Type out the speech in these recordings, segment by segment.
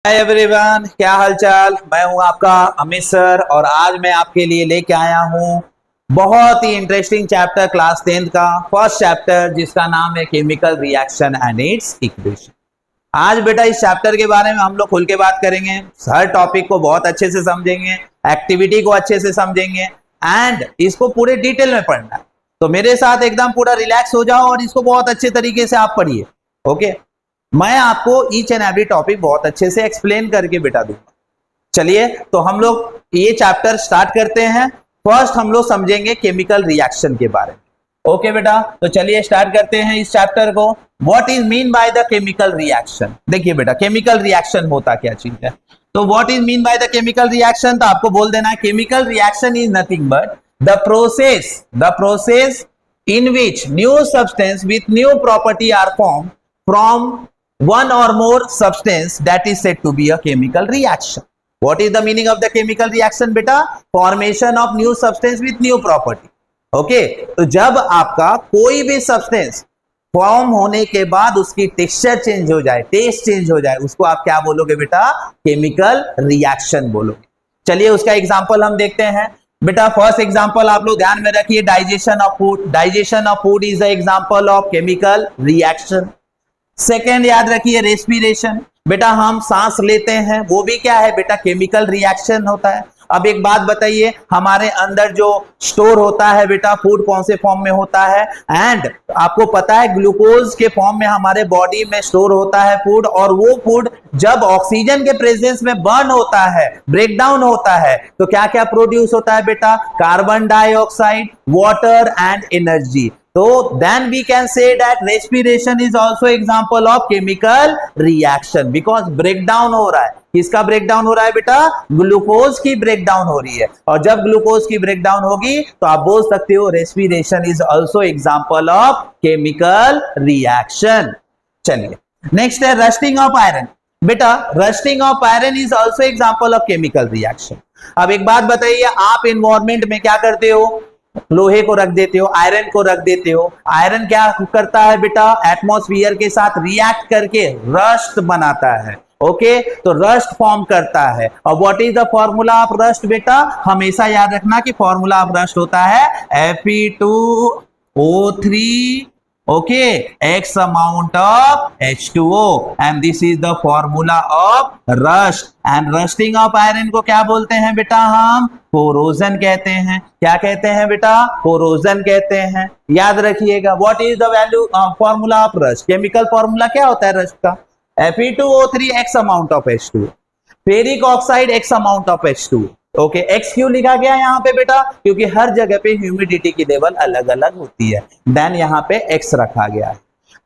Hi everyone, क्या हालचाल। मैं हूं आपका अमित सर और आज मैं आपके लिए लेके आया हूं बहुत ही इंटरेस्टिंग चैप्टर क्लास 10th का फर्स्ट चैप्टर जिसका नाम है chemical reaction and it's equation. आज बेटा इस चैप्टर के बारे में हम लोग खुल के बात करेंगे, हर टॉपिक को बहुत अच्छे से समझेंगे, एक्टिविटी को अच्छे से समझेंगे एंड इसको पूरे डिटेल में पढ़ना है। तो मेरे साथ एकदम पूरा रिलैक्स हो जाओ और इसको बहुत अच्छे तरीके से आप पढ़िए। ओके, मैं आपको ईच एंड एवरी टॉपिक बहुत अच्छे से एक्सप्लेन करके बिठा दूंगा। चलिए तो हम लोग ये चैप्टर स्टार्ट करते हैं। फर्स्ट हम लोग समझेंगे केमिकल रिएक्शन के बारे में। ओके बेटा, तो चलिए स्टार्ट करते हैं इस चैप्टर को। What is mean by the chemical reaction. देखिए बेटा, केमिकल रिएक्शन होता क्या चीज है। तो what is mean by the chemical reaction, तो आपको बोल देना है chemical reaction is nothing but the process in which new substance with new property are formed from one or more substance that is said to be a chemical reaction. What is the meaning of the chemical reaction beta? Formation of new substance with new property. Okay, तो जब आपका कोई भी substance form होने के बाद उसकी texture change हो जाए, टेस्ट चेंज हो जाए, उसको आप क्या बोलोगे बेटा? केमिकल रिएक्शन बोलोगे। चलिए उसका एग्जांपल हम देखते हैं बेटा। फर्स्ट एग्जांपल आप लोग ध्यान में रखिए, digestion of food. Digestion of food is the example of chemical reaction. Second याद रखिए, रेस्पिरेशन। बेटा हम सांस लेते हैं, वो भी क्या है बेटा? केमिकल रिएक्शन होता है। अब एक बात बताइए, हमारे अंदर जो स्टोर होता है बेटा, फूड कौन से फॉर्म में होता है? एंड आपको पता है ग्लूकोज के फॉर्म में हमारे बॉडी में स्टोर होता है फूड, और वो फूड जब ऑक्सीजन के प्रेजेंस में बर्न होता है, ब्रेक डाउन होता है, तो क्या क्या प्रोड्यूस होता है बेटा? Carbon dioxide, water and energy. तो then we can say that respiration is also example of chemical reaction because breakdown हो रहा है। किसका ब्रेकडाउन हो रहा है बेटा? ग्लूकोज की ब्रेकडाउन हो रही है, और जब ग्लूकोज की ब्रेकडाउन होगी तो आप बोल सकते हो respiration is also example of chemical reaction. चलिए नेक्स्ट है रस्टिंग ऑफ आयरन। बेटा rusting of iron is also example of chemical reaction. अब एक बात बताइए, आप एनवायरमेंट में क्या करते हो? लोहे को रख देते हो, आयरन को रख देते हो। आयरन क्या करता है बेटा? एटमॉस्फेयर के साथ रिएक्ट करके रस्ट बनाता है। ओके, तो रस्ट फॉर्म करता है। और what is the formula of rust बेटा? हमेशा याद रखना कि फॉर्मूला ऑफ रस्ट होता है Fe2O3 okay x amount of H2O and this is the formula of rust। and rusting of iron को क्या बोलते हैं बेटा? हम कोरोजन कहते हैं। क्या कहते हैं बेटा? कोरोजन कहते हैं। याद रखिएगा what is the value formula of rust. Chemical formula क्या होता है रस्ट का? Fe2O3 x amount of H2O, ferric oxide x amount of H2O। Okay, x क्यों लिखा गया यहाँ पे बेटा? क्योंकि हर जगह पे ह्यूमिडिटी की लेवल अलग अलग होती है, देन यहाँ पे एक्स रखा गया है।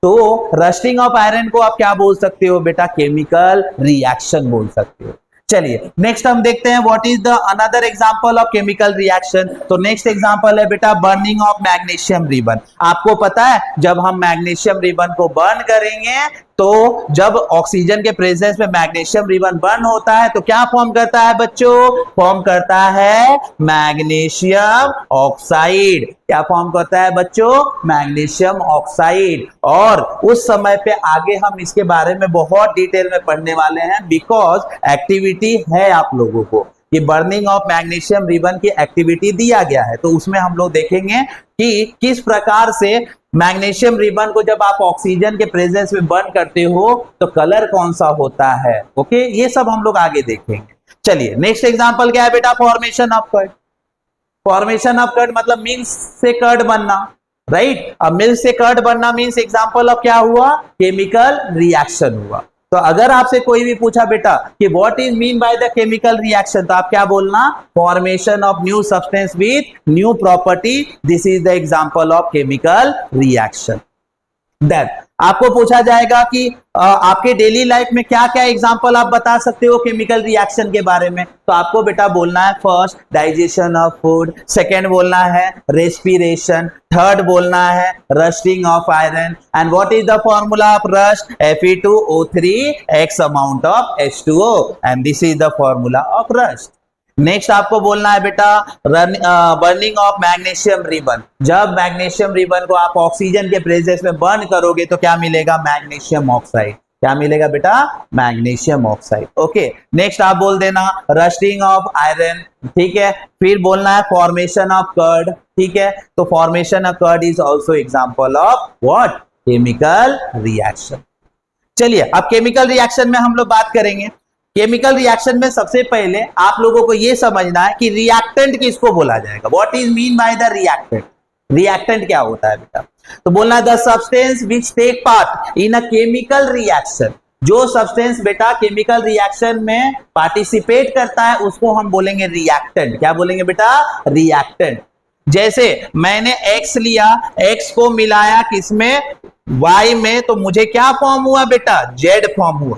तो रस्टिंग ऑफ आयरन को आप क्या बोल सकते हो बेटा? केमिकल रिएक्शन बोल सकते हो। चलिए नेक्स्ट हम देखते हैं what is the another example of chemical reaction. तो नेक्स्ट एग्जांपल है बेटा बर्निंग ऑफ मैग्नीशियम रिबन। आपको पता है जब हम मैग्नीशियम रिबन को बर्न करेंगे तो जब ऑक्सीजन के प्रेजेंस में मैग्नीशियम रिबन बर्न होता है तो क्या फॉर्म करता है बच्चों? फॉर्म करता है मैग्नीशियम ऑक्साइड। क्या फॉर्म करता है बच्चों? Magnesium oxide. और उस समय पे आगे हम इसके बारे में बहुत डिटेल में पढ़ने वाले हैं, बिकॉज एक्टिविटी है आप लोगों को कि बर्निंग ऑफ मैग्नीशियम रिबन की एक्टिविटी दिया गया है। तो उसमें हम लोग देखेंगे कि किस प्रकार से मैग्नीशियम रिबन को जब आप ऑक्सीजन के प्रेजेंस में बर्न करते हो तो कलर कौन सा होता है। ओके, ये सब हम लोग आगे देखेंगे। चलिए नेक्स्ट एग्जांपल क्या है बेटा? Formation of curd. Formation of curd मतलब मिल्क से कर्ड बनना, राइट? अब मिल्क से कर्ड बनना मीन्स एग्जांपल ऑफ क्या हुआ? केमिकल रिएक्शन हुआ। तो अगर आपसे कोई भी पूछा बेटा कि what is mean by the chemical reaction, तो आप क्या बोलना? Formation of new substance with new property, this is the example of chemical reaction. Then आपको पूछा जाएगा कि आपके डेली लाइफ में क्या क्या एग्जांपल आप बता सकते हो केमिकल रिएक्शन के बारे में। तो आपको बेटा बोलना है first digestion of food, second बोलना है रेस्पिरेशन, थर्ड बोलना है rusting of iron. And what is the formula of rust? Fe2O3 x amount of H2O and this is the formula of rust। Next आपको बोलना है बेटा बर्निंग ऑफ मैग्नीशियम रिबन। जब magnesium ribbon को आप oxygen के प्रेजेंस में burn करोगे तो क्या मिलेगा? Magnesium oxide. क्या मिलेगा बेटा? Magnesium oxide. ओके, नेक्स्ट आप बोल देना रस्टिंग ऑफ आयरन, ठीक है। फिर बोलना है फॉर्मेशन ऑफ कर्ड, ठीक है। तो formation of curd is also example of what? Chemical reaction. चलिए अब केमिकल रिएक्शन में हम लोग बात करेंगे। केमिकल रिएक्शन में सबसे पहले आप लोगों को यह समझना है कि रिएक्टेंट किसको बोला जाएगा। What is mean by the reactant? Reactant क्या होता है बेटा? तो बोलना the substance which take part in a chemical reaction. जो सब्सटेंस बेटा केमिकल रिएक्शन में पार्टिसिपेट करता है उसको हम बोलेंगे रिएक्टेंट। क्या बोलेंगे बेटा? रिएक्टेंट। जैसे मैंने X लिया, X को मिलाया किसमें? Y में, तो मुझे क्या फॉर्म हुआ बेटा? Z फॉर्म हुआ।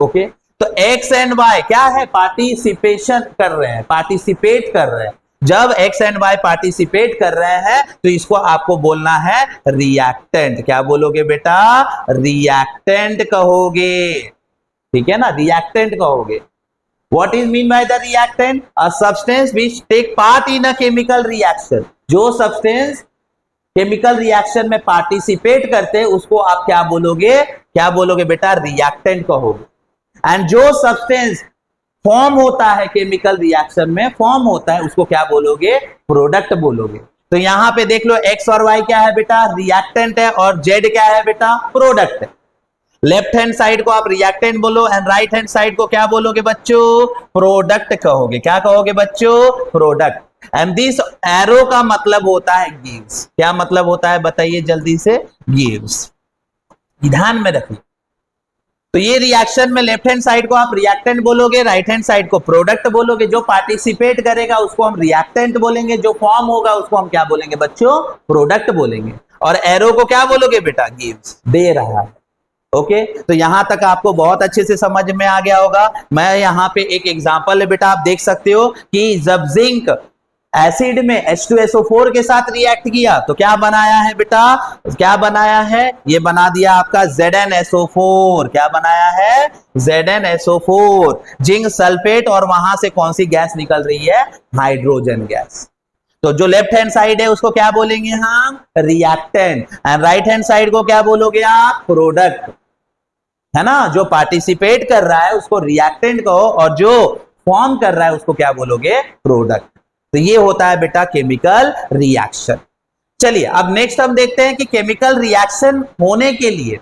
ओके, तो X एंड Y क्या है? पार्टिसिपेशन कर रहे हैं, पार्टिसिपेट कर रहे हैं। जब X एंड Y पार्टिसिपेट कर रहे हैं तो इसको आपको बोलना है रिएक्टेंट। क्या बोलोगे बेटा? रिएक्टेंट कहोगे, ठीक है ना, रिएक्टेंट कहोगे। What is mean by the reactant? A substance which take part in a chemical reaction. जो सब्सटेंस केमिकल रिएक्शन में पार्टिसिपेट करते हैं उसको आप क्या बोलोगे? क्या बोलोगे बेटा? रिएक्टेंट कहोगे। एंड जो सब्सटेंस फॉर्म होता है केमिकल रिएक्शन में, फॉर्म होता है, उसको क्या बोलोगे? प्रोडक्ट बोलोगे। तो यहां पे देख लो एक्स और वाई क्या है बेटा? रिएक्टेंट है, और जेड क्या है बेटा? प्रोडक्ट है। लेफ्ट हैंड साइड को आप रिएक्टेंट बोलो एंड राइट हैंड साइड को क्या बोलोगे बच्चों? प्रोडक्ट कहोगे। क्या कहोगे बच्चों? प्रोडक्ट। एंड दिस एरो का मतलब होता है गिव्स। क्या मतलब होता है बताइए जल्दी से? गिव्स। ध्यान में रखिए। तो ये रिएक्शन में लेफ्ट हैंड साइड को आप रिएक्टेंट बोलोगे, राइट हैंड साइड को प्रोडक्ट बोलोगे। जो पार्टिसिपेट करेगा उसको हम रिएक्टेंट बोलेंगे, जो फॉर्म होगा उसको हम क्या बोलेंगे बच्चों? प्रोडक्ट बोलेंगे। और एरो को क्या बोलोगे बेटा? गिव्स, दे रहा है। ओके, तो यहां तक आपको बहुत अच्छे से समझ में आ गया होगा। मैं यहां पे एक एग्जांपल है बेटा, आप देख सकते हो कि जब जिंक एसिड में H2SO4 के साथ रिएक्ट किया तो क्या बनाया है बेटा? क्या बनाया है? ये बना दिया आपका ZnSO4। क्या बनाया है? ZnSO4। जिंक सल्फेट, और वहां से कौन सी गैस निकल रही है? Hydrogen gas. तो जो लेफ्ट हैंड साइड है उसको क्या बोलेंगे हम? Reactant. And right hand side को क्या बोलोगे आप? प्रोडक्ट, है ना। जो पार्टिसिपेट कर रहा है उसको रिएक्टेंट कहो, और जो फॉर्म कर रहा है उसको क्या बोलोगे? प्रोडक्ट। तो ये होता है बेटा केमिकल रिएक्शन। चलिए अब नेक्स्ट हम देखते हैं कि केमिकल रिएक्शन होने के लिए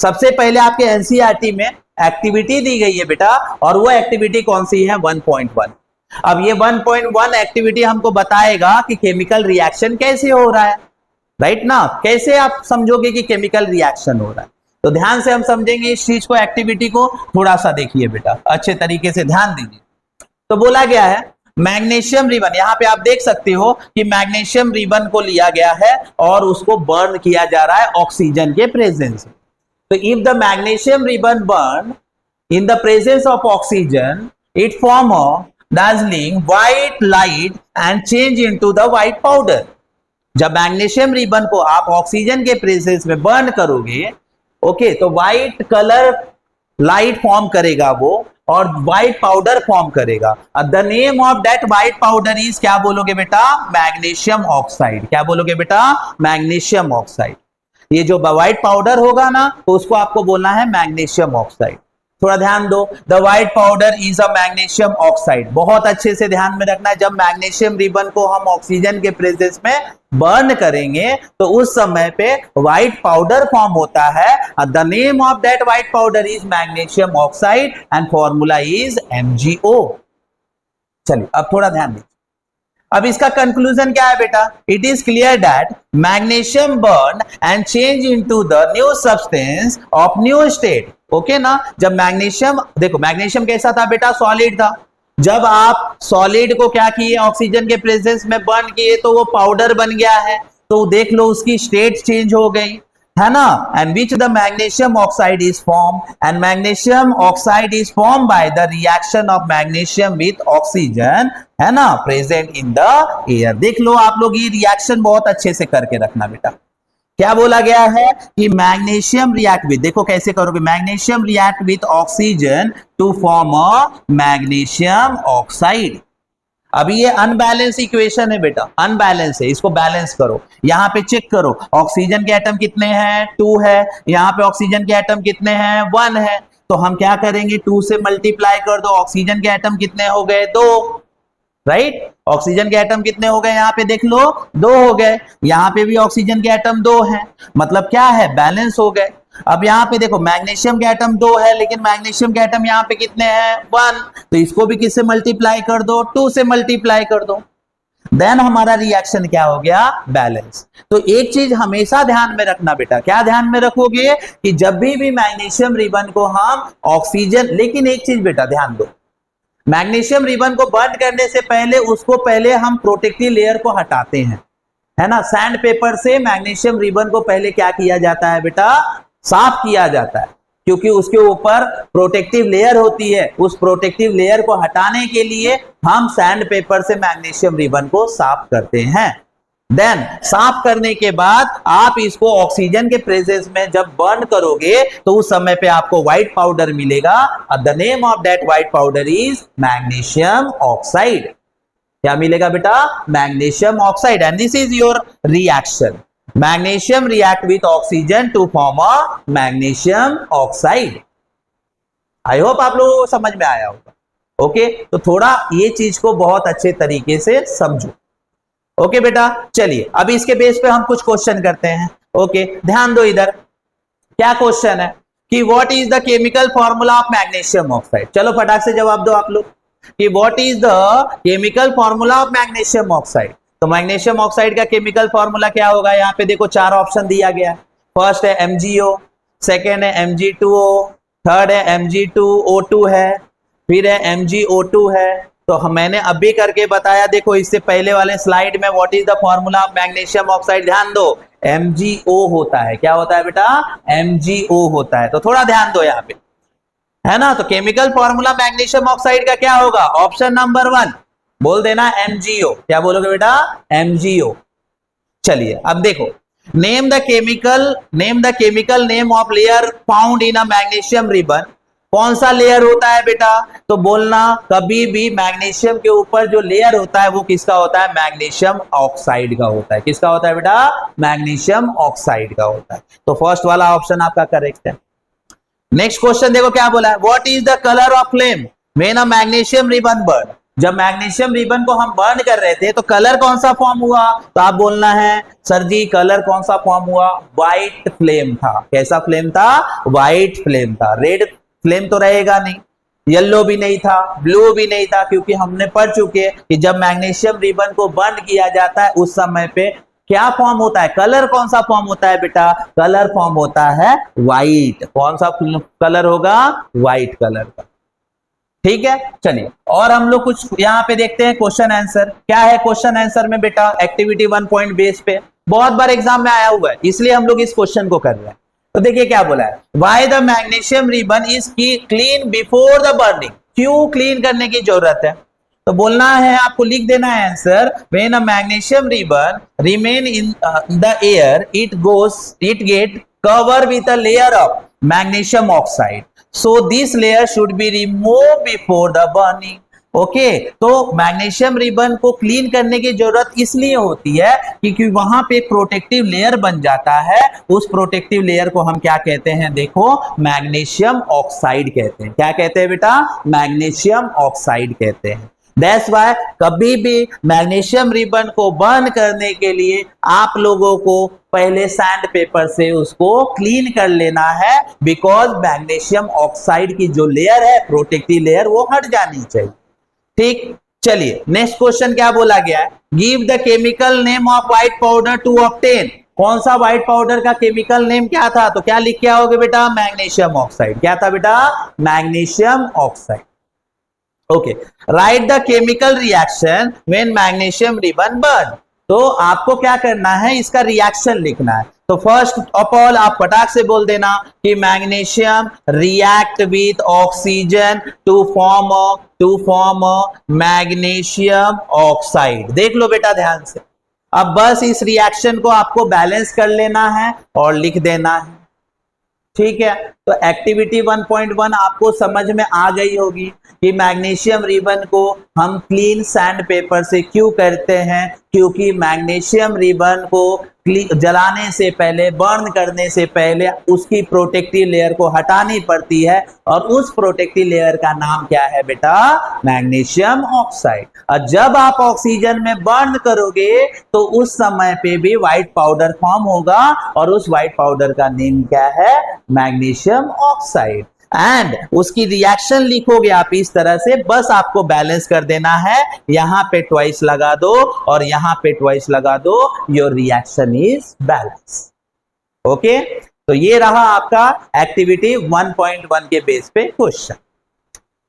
सबसे पहले आपके एनसीईआरटी में एक्टिविटी दी गई है बेटा, और वो एक्टिविटी कौन सी है? 1.1। अब ये 1.1 एक्टिविटी हमको बताएगा कि केमिकल रिएक्शन कैसे हो रहा है, राइट ना। कैसे आप समझोगे कि केमिकल रिएक्शन हो रहा है? तो ध्यान से हम समझेंगे इस चीज को, एक्टिविटी को। थोड़ा सा देखिए बेटा, अच्छे तरीके से ध्यान दीजिए। तो बोला गया है मैग्नीशियम रिबन, यहां पे आप देख सकते हो कि मैग्नीशियम रिबन को लिया गया है और उसको बर्न किया जा रहा है ऑक्सीजन के प्रेजेंस में। तो if the magnesium ribbon burn in the presence of oxygen, it form a dazzling white light and change into the white powder। जब मैग्नीशियम रिबन को आप ऑक्सीजन के प्रेजेंस में बर्न करोगे, ओके, तो व्हाइट कलर लाइट फॉर्म करेगा वो, और व्हाइट पाउडर फॉर्म करेगा। The name of that white powder is, क्या बोलोगे बेटा? Magnesium oxide. क्या बोलोगे बेटा? Magnesium oxide. ये जो व्हाइट पाउडर होगा ना, तो उसको आपको बोलना है मैग्नीशियम ऑक्साइड। थोड़ा ध्यान दो, the white powder is a magnesium oxide. बहुत अच्छे से ध्यान में रखना है, जब मैग्नीशियम रिबन को हम ऑक्सीजन के प्रेजेंस में बर्न करेंगे तो उस समय पे व्हाइट पाउडर फॉर्म होता है। The name of that white powder is magnesium oxide and formula is MgO। चलिए अब थोड़ा ध्यान दीजिए। अब इसका कंक्लूजन क्या है बेटा? It is clear that magnesium burn and change into the new substance of new state. Okay ना। जब मैग्नीशियम, देखो मैग्नीशियम कैसा था बेटा? सॉलिड था। जब आप सॉलिड को क्या किए? ऑक्सीजन के प्रेजेंस में बर्न किए तो वो पाउडर बन गया है। तो देख लो उसकी स्टेट चेंज हो गई, है ना। And which the magnesium oxide is form, and magnesium oxide is form by the reaction of magnesium with oxygen, है ना, प्रेजेंट इन द एयर। देख लो आप लोग, ये रिएक्शन बहुत अच्छे से करके रखना बेटा। क्या बोला गया है कि मैग्नीशियम रिएक्ट विद, देखो कैसे करोगे, magnesium react with oxygen to form a magnesium oxide. अभी ये अनबैलेंस इक्वेशन है बेटा, अनबैलेंस है, इसको बैलेंस करो। यहां पे चेक करो ऑक्सीजन के एटम कितने हैं, 2 है, यहां पे ऑक्सीजन के एटम कितने हैं, 1 है। तो हम क्या करेंगे, 2 से मल्टीप्लाई कर दो, ऑक्सीजन के एटम कितने हो गए, 2, राइट। ऑक्सीजन के एटम कितने हो गए, यहां पे देख लो 2 हो गए, यहां पे भी ऑक्सीजन के एटम 2 हैं, मतलब क्या है, बैलेंस हो गए। अब यहां पे देखो मैग्नीशियम के एटम 2 है, लेकिन मैग्नीशियम के एटम यहां पे कितने हैं, 1, तो इसको भी किससे मल्टीप्लाई कर दो, 2 से मल्टीप्लाई कर दो, देन हमारा रिएक्शन क्या हो गया, बैलेंस। तो एक चीज हमेशा ध्यान में रखना बेटा, क्या ध्यान में रखोगे कि जब भी मैग्नीशियम रिबन को हम ऑक्सीजन, लेकिन एक चीज बेटा ध्यान दो, मैग्नीशियम रिबन को बर्न करने से पहले उसको पहले हम प्रोटेक्टिव लेयर को हटाते हैं, है ना। सैंड पेपर से मैग्नीशियम रिबन को पहले क्या किया जाता है बेटा, साफ किया जाता है, क्योंकि उसके ऊपर प्रोटेक्टिव लेयर होती है। उस प्रोटेक्टिव लेयर को हटाने के लिए हम सैंड पेपर से मैग्नीशियम रिबन को साफ करते हैं। देन साफ करने के बाद आप इसको ऑक्सीजन के प्रेजेंस में जब बर्न करोगे तो उस समय पे आपको व्हाइट पाउडर मिलेगा, और the name of that white powder is magnesium oxide. क्या मिलेगा बेटा, magnesium oxide, and this is your reaction. Magnesium react with oxygen to form a magnesium oxide. I hope आप लोगों को समझ में आया होगा। ओके, तो थोड़ा ये चीज को बहुत अच्छे तरीके से समझो। ओके बेटा, चलिए अब इसके बेस पे हम कुछ क्वेश्चन करते हैं। ओके, ध्यान दो इधर, क्या क्वेश्चन है कि what is the chemical formula of magnesium oxide. चलो फटाक से जवाब दो आप लोग कि what is the chemical formula of magnesium oxide. तो मैग्नीशियम ऑक्साइड का केमिकल फॉर्मूला क्या होगा, यहाँ पे देखो 4 ऑप्शन दिया गया है। फर्स्ट है MgO, सेकेंड है Mg2O, थर्ड है Mg2O2 है, फिर है MgO2 है। तो मैंने अभी करके बताया, देखो इससे पहले वाले स्लाइड में what is the formula of magnesium oxide, ध्यान दो MgO होता है। क्या होता है बेटा, MgO होता है। तो थोड़ा ध्यान दो यहाँ पे, है ना। तो केमिकल फॉर्मूला मैग्नीशियम ऑक्साइड का क्या होगा, ऑप्शन नंबर 1 बोल देना MgO। क्या बोलोगे बेटा, MgO। चलिए अब देखो, name the chemical name of layer found in a magnesium ribbon. कौन सा लेयर होता है बेटा, तो बोलना कभी भी मैग्नीशियम के ऊपर जो लेयर होता है वो किसका होता है, मैग्नीशियम ऑक्साइड का होता है। किसका होता है बेटा, मैग्नीशियम ऑक्साइड का होता है। तो फर्स्ट वाला ऑप्शन आपका करेक्ट है। नेक्स्ट क्वेश्चन देखो क्या बोला है, what is the colour of flame when a magnesium ribbon burn. जब मैग्नीशियम रिबन को हम बर्न कर रहे थे तो कलर कौन सा फॉर्म हुआ, तो आप बोलना है सर जी कलर कौन सा फॉर्म हुआ, व्हाइट फ्लेम था। कैसा फ्लेम था, व्हाइट फ्लेम था। रेड फ्लेम तो रहेगा नहीं, येलो भी नहीं था, ब्लू भी नहीं था, क्योंकि हमने पढ़ चुके कि जब मैग्नीशियम रिबन को बर्न किया जाता है उस समय पे क्या फॉर्म होता है, कलर कौन सा फॉर्म होता है बेटा, कलर फॉर्म होता है व्हाइट। कौन सा कलर होगा, व्हाइट कलर का। ठीक है, चलिए और हम लोग कुछ यहाँ पे देखते हैं क्वेश्चन आंसर। क्या है क्वेश्चन आंसर में बेटा, एक्टिविटी 1 पॉइंट बेस पे बहुत बार एग्जाम में आया हुआ है, इसलिए हम लोग इस क्वेश्चन को कर रहे हैं। तो देखिए क्या बोला है, why the magnesium ribbon is clean before the burning. क्यों क्लीन करने की जरूरत है, तो बोलना है आपको, लिख देना है answer, when a magnesium ribbon remain in the air it get cover with a layer of magnesium oxide, so this layer should be remove before the burning. Okay, तो मैग्नीशियम रिबन को क्लीन करने की जरूरत इसलिए होती है क्योंकि वहां पे प्रोटेक्टिव लेयर बन जाता है। उस प्रोटेक्टिव लेयर को हम क्या कहते हैं, देखो मैग्नीशियम ऑक्साइड कहते हैं। क्या कहते हैं बेटा, मैग्नीशियम ऑक्साइड कहते हैं। दैट्स व्हाई कभी भी मैग्नीशियम रिबन को बर्न करने के लिए आप लोगों को पहले सैंड पेपर से उसको क्लीन कर लेना है, बिकॉज मैग्नीशियम ऑक्साइड की जो लेयर है, प्रोटेक्टिव लेयर, वो हट जानी चाहिए। ठीक, चलिए नेक्स्ट क्वेश्चन क्या बोला गया है, give the chemical name of white powder to obtain. कौन सा व्हाइट पाउडर का केमिकल नेम क्या था, तो क्या लिख के आओगे बेटा, मैग्नीशियम ऑक्साइड। क्या था बेटा, magnesium oxide. Okay, right the chemical reaction when magnesium ribbon burn. तो आपको क्या करना है, इसका रिएक्शन लिखना है। तो फर्स्ट ऑफ ऑल आप फटाक से बोल देना कि magnesium react with oxygen to form magnesium oxide. देख लो बेटा ध्यान से, अब बस इस रिएक्शन को आपको बैलेंस कर लेना है और लिख देना है। ठीक है, तो एक्टिविटी 1.1 आपको समझ में आ गई होगी कि मैग्नीशियम रिबन को हम क्लीन सैंड पेपर से क्यों करते हैं, क्योंकि मैग्नीशियम रिबन को जलाने से पहले, बर्न करने से पहले उसकी प्रोटेक्टिव लेयर को हटानी पड़ती है, और उस प्रोटेक्टिव लेयर का नाम क्या है बेटा, मैग्नीशियम ऑक्साइड। और जब आप ऑक्सीजन में बर्न करोगे तो उस समय पे भी व्हाइट पाउडर फॉर्म होगा, और उस व्हाइट पाउडर का नेम क्या है, मैग्नीशियम ऑक्साइड। एंड उसकी रिएक्शन लिखोगे आप इस तरह से, बस आपको बैलेंस कर देना है, यहां पे ट्वाइस लगा दो और यहां पे ट्वाइस लगा दो, your reaction is balance. Okay, तो ये रहा आपका एक्टिविटी 1.1 के बेस पे क्वेश्चन।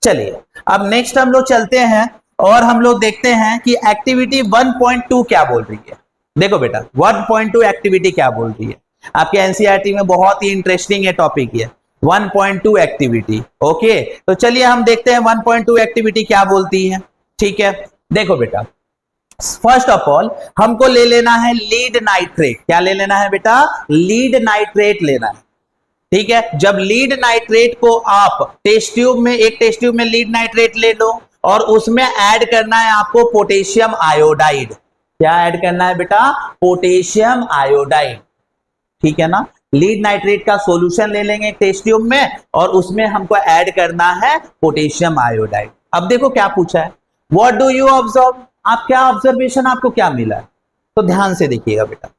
चलिए अब नेक्स्ट हम लोग चलते हैं और हम लोग देखते हैं कि एक्टिविटी 1.2 क्या बोल रही है। देखो बेटा 1.2 एक्टिविटी क्या बोल रही है, आपके एनसीईआरटी में बहुत ही इंटरेस्टिंग है टॉपिक ये 1.2 एक्टिविटी। ओके, तो चलिए हम देखते हैं 1.2 एक्टिविटी क्या बोलती है। ठीक है, देखो बेटा फर्स्ट ऑफ ऑल हमको ले लेना है लीड नाइट्रेट। क्या ले लेना है बेटा, लीड नाइट्रेट लेना है। ठीक है, जब लीड नाइट्रेट को आप टेस्ट ट्यूब में, एक टेस्ट ट्यूब में लीड नाइट्रेट ले लो और उसमें ऐड करना है आपको पोटेशियम आयोडाइड। क्या ऐड करना है बेटा, पोटेशियम आयोडाइड। ठीक है ना, लीड नाइट्रेट का सॉल्यूशन ले लेंगे टेस्ट ट्यूब में और उसमें हमको ऐड करना है पोटेशियम आयोडाइड। अब देखो क्या पूछा है, व्हाट डू यू ऑब्जर्व, आप क्या ऑब्जर्वेशन, आपको क्या मिला है, तो ध्यान से देखिएगा बेटा।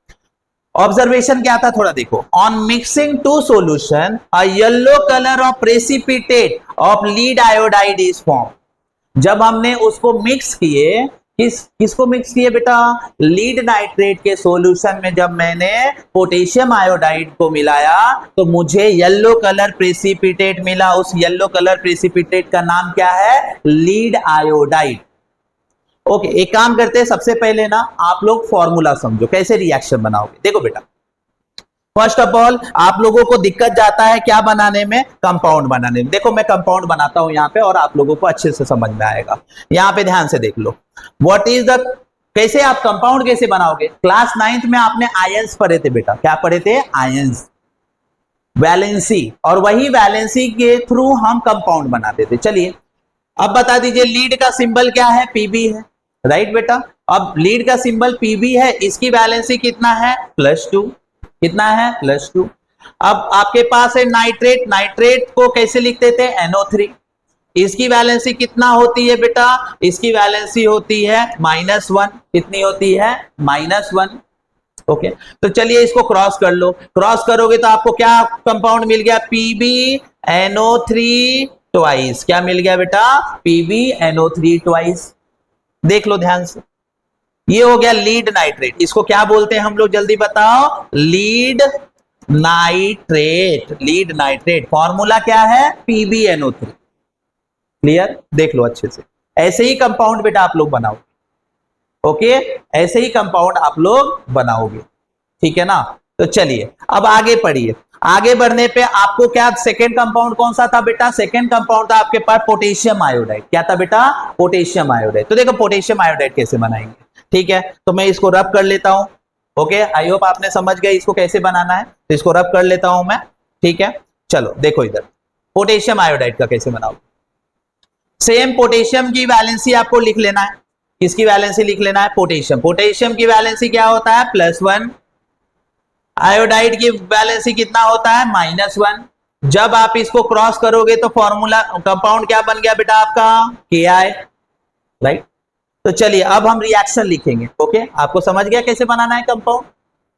ऑब्जर्वेशन क्या था, थोड़ा देखो। On mixing two solution a yellow colour of precipitate of lead iodide is form. जब हमने उसको मिक्स किए, किसको मिक्स किए बेटा, लीड नाइट्रेट के सॉल्यूशन में जब मैंने पोटेशियम आयोडाइड को मिलाया तो मुझे येलो कलर प्रेसिपिटेट मिला। उस येलो कलर प्रेसिपिटेट का नाम क्या है, लीड आयोडाइड। ओके, एक काम करते हैं, सबसे पहले ना आप लोग फॉर्मूला समझो कैसे रिएक्शन बनाओगे। देखो बेटा फर्स्ट ऑफ ऑल आप लोगों को दिक्कत जाता है क्या बनाने में, कंपाउंड बनाने में। देखो मैं कंपाउंड बनाता हूं यहां पे और आप लोगों को अच्छे से समझ में आएगा। यहां पे ध्यान से देख लो, व्हाट इज द, कैसे आप कंपाउंड कैसे बनाओगे। क्लास 9th में आपने आयंस पढ़े थे बेटा, क्या पढ़े थे, आयंस, वैलेंसी, और वही वैलेंसी के थ्रू हम कंपाउंड बनाते थे। चलिए अब बता दीजिए लीड का सिंबल क्या है, पीबी है, राइट बेटा। अब लीड का सिंबल पीबी है, इसकी वैलेंसी कितना है, +2, कितना है, +2। अब आपके पास है नाइट्रेट, नाइट्रेट को कैसे लिखते थे, NO3, इसकी वैलेंसी कितना होती है बेटा, इसकी वैलेंसी होती है -1, कितनी होती है, -1। ओके, तो चलिए इसको क्रॉस कर लो, क्रॉस करोगे तो आपको क्या कंपाउंड मिल गया, PbNO3 ट्वाइस। क्या मिल गया बेटा, PbNO3 ट्वाइस। देख लो ध्यान से, ये हो गया लीड नाइट्रेट। इसको क्या बोलते हैं हम लोग, जल्दी बताओ, lead nitrate. Lead nitrate formula क्या है, PbNO3। क्लियर, देख लो अच्छे से। ऐसे ही कंपाउंड बेटा आप लोग बनाओ। ओके, ऐसे ही कंपाउंड आप लोग बनाओगे, ठीक है ना। तो चलिए अब आगे पढ़िए। आगे बढ़ने पे आपको क्या, सेकेंड कंपाउंड कौन सा था बेटा, सेकेंड कंपाउंड था आपके पास पोटेशियम आयोडाइड। क्या था बेटा, पोटेशियम आयोडाइड। तो देखो पोटेशियम आयोडाइड कैसे बनाएंगे, ठीक है। तो मैं इसको रब कर लेता हूं। ओके, आई होप आपने समझ गए इसको कैसे बनाना है, तो इसको रब कर लेता हूं मैं, ठीक है। चलो देखो इधर पोटेशियम आयोडाइड का कैसे बनाओ। सेम पोटेशियम की वैलेंसी आपको लिख लेना है, किसकी वैलेंसी लिख लेना है, पोटेशियम। पोटेशियम की वैलेंसी क्या होता है, +1। आयोडाइड की वैलेंसी कितना होता है, -1। जब आप इसको क्रॉस करोगे तो फॉर्मूला, कंपाउंड क्या बन गया बेटा आपका, Ki, राइट। तो चलिए अब हम रिएक्शन लिखेंगे। ओके, आपको समझ गया कैसे बनाना है कंपाउंड,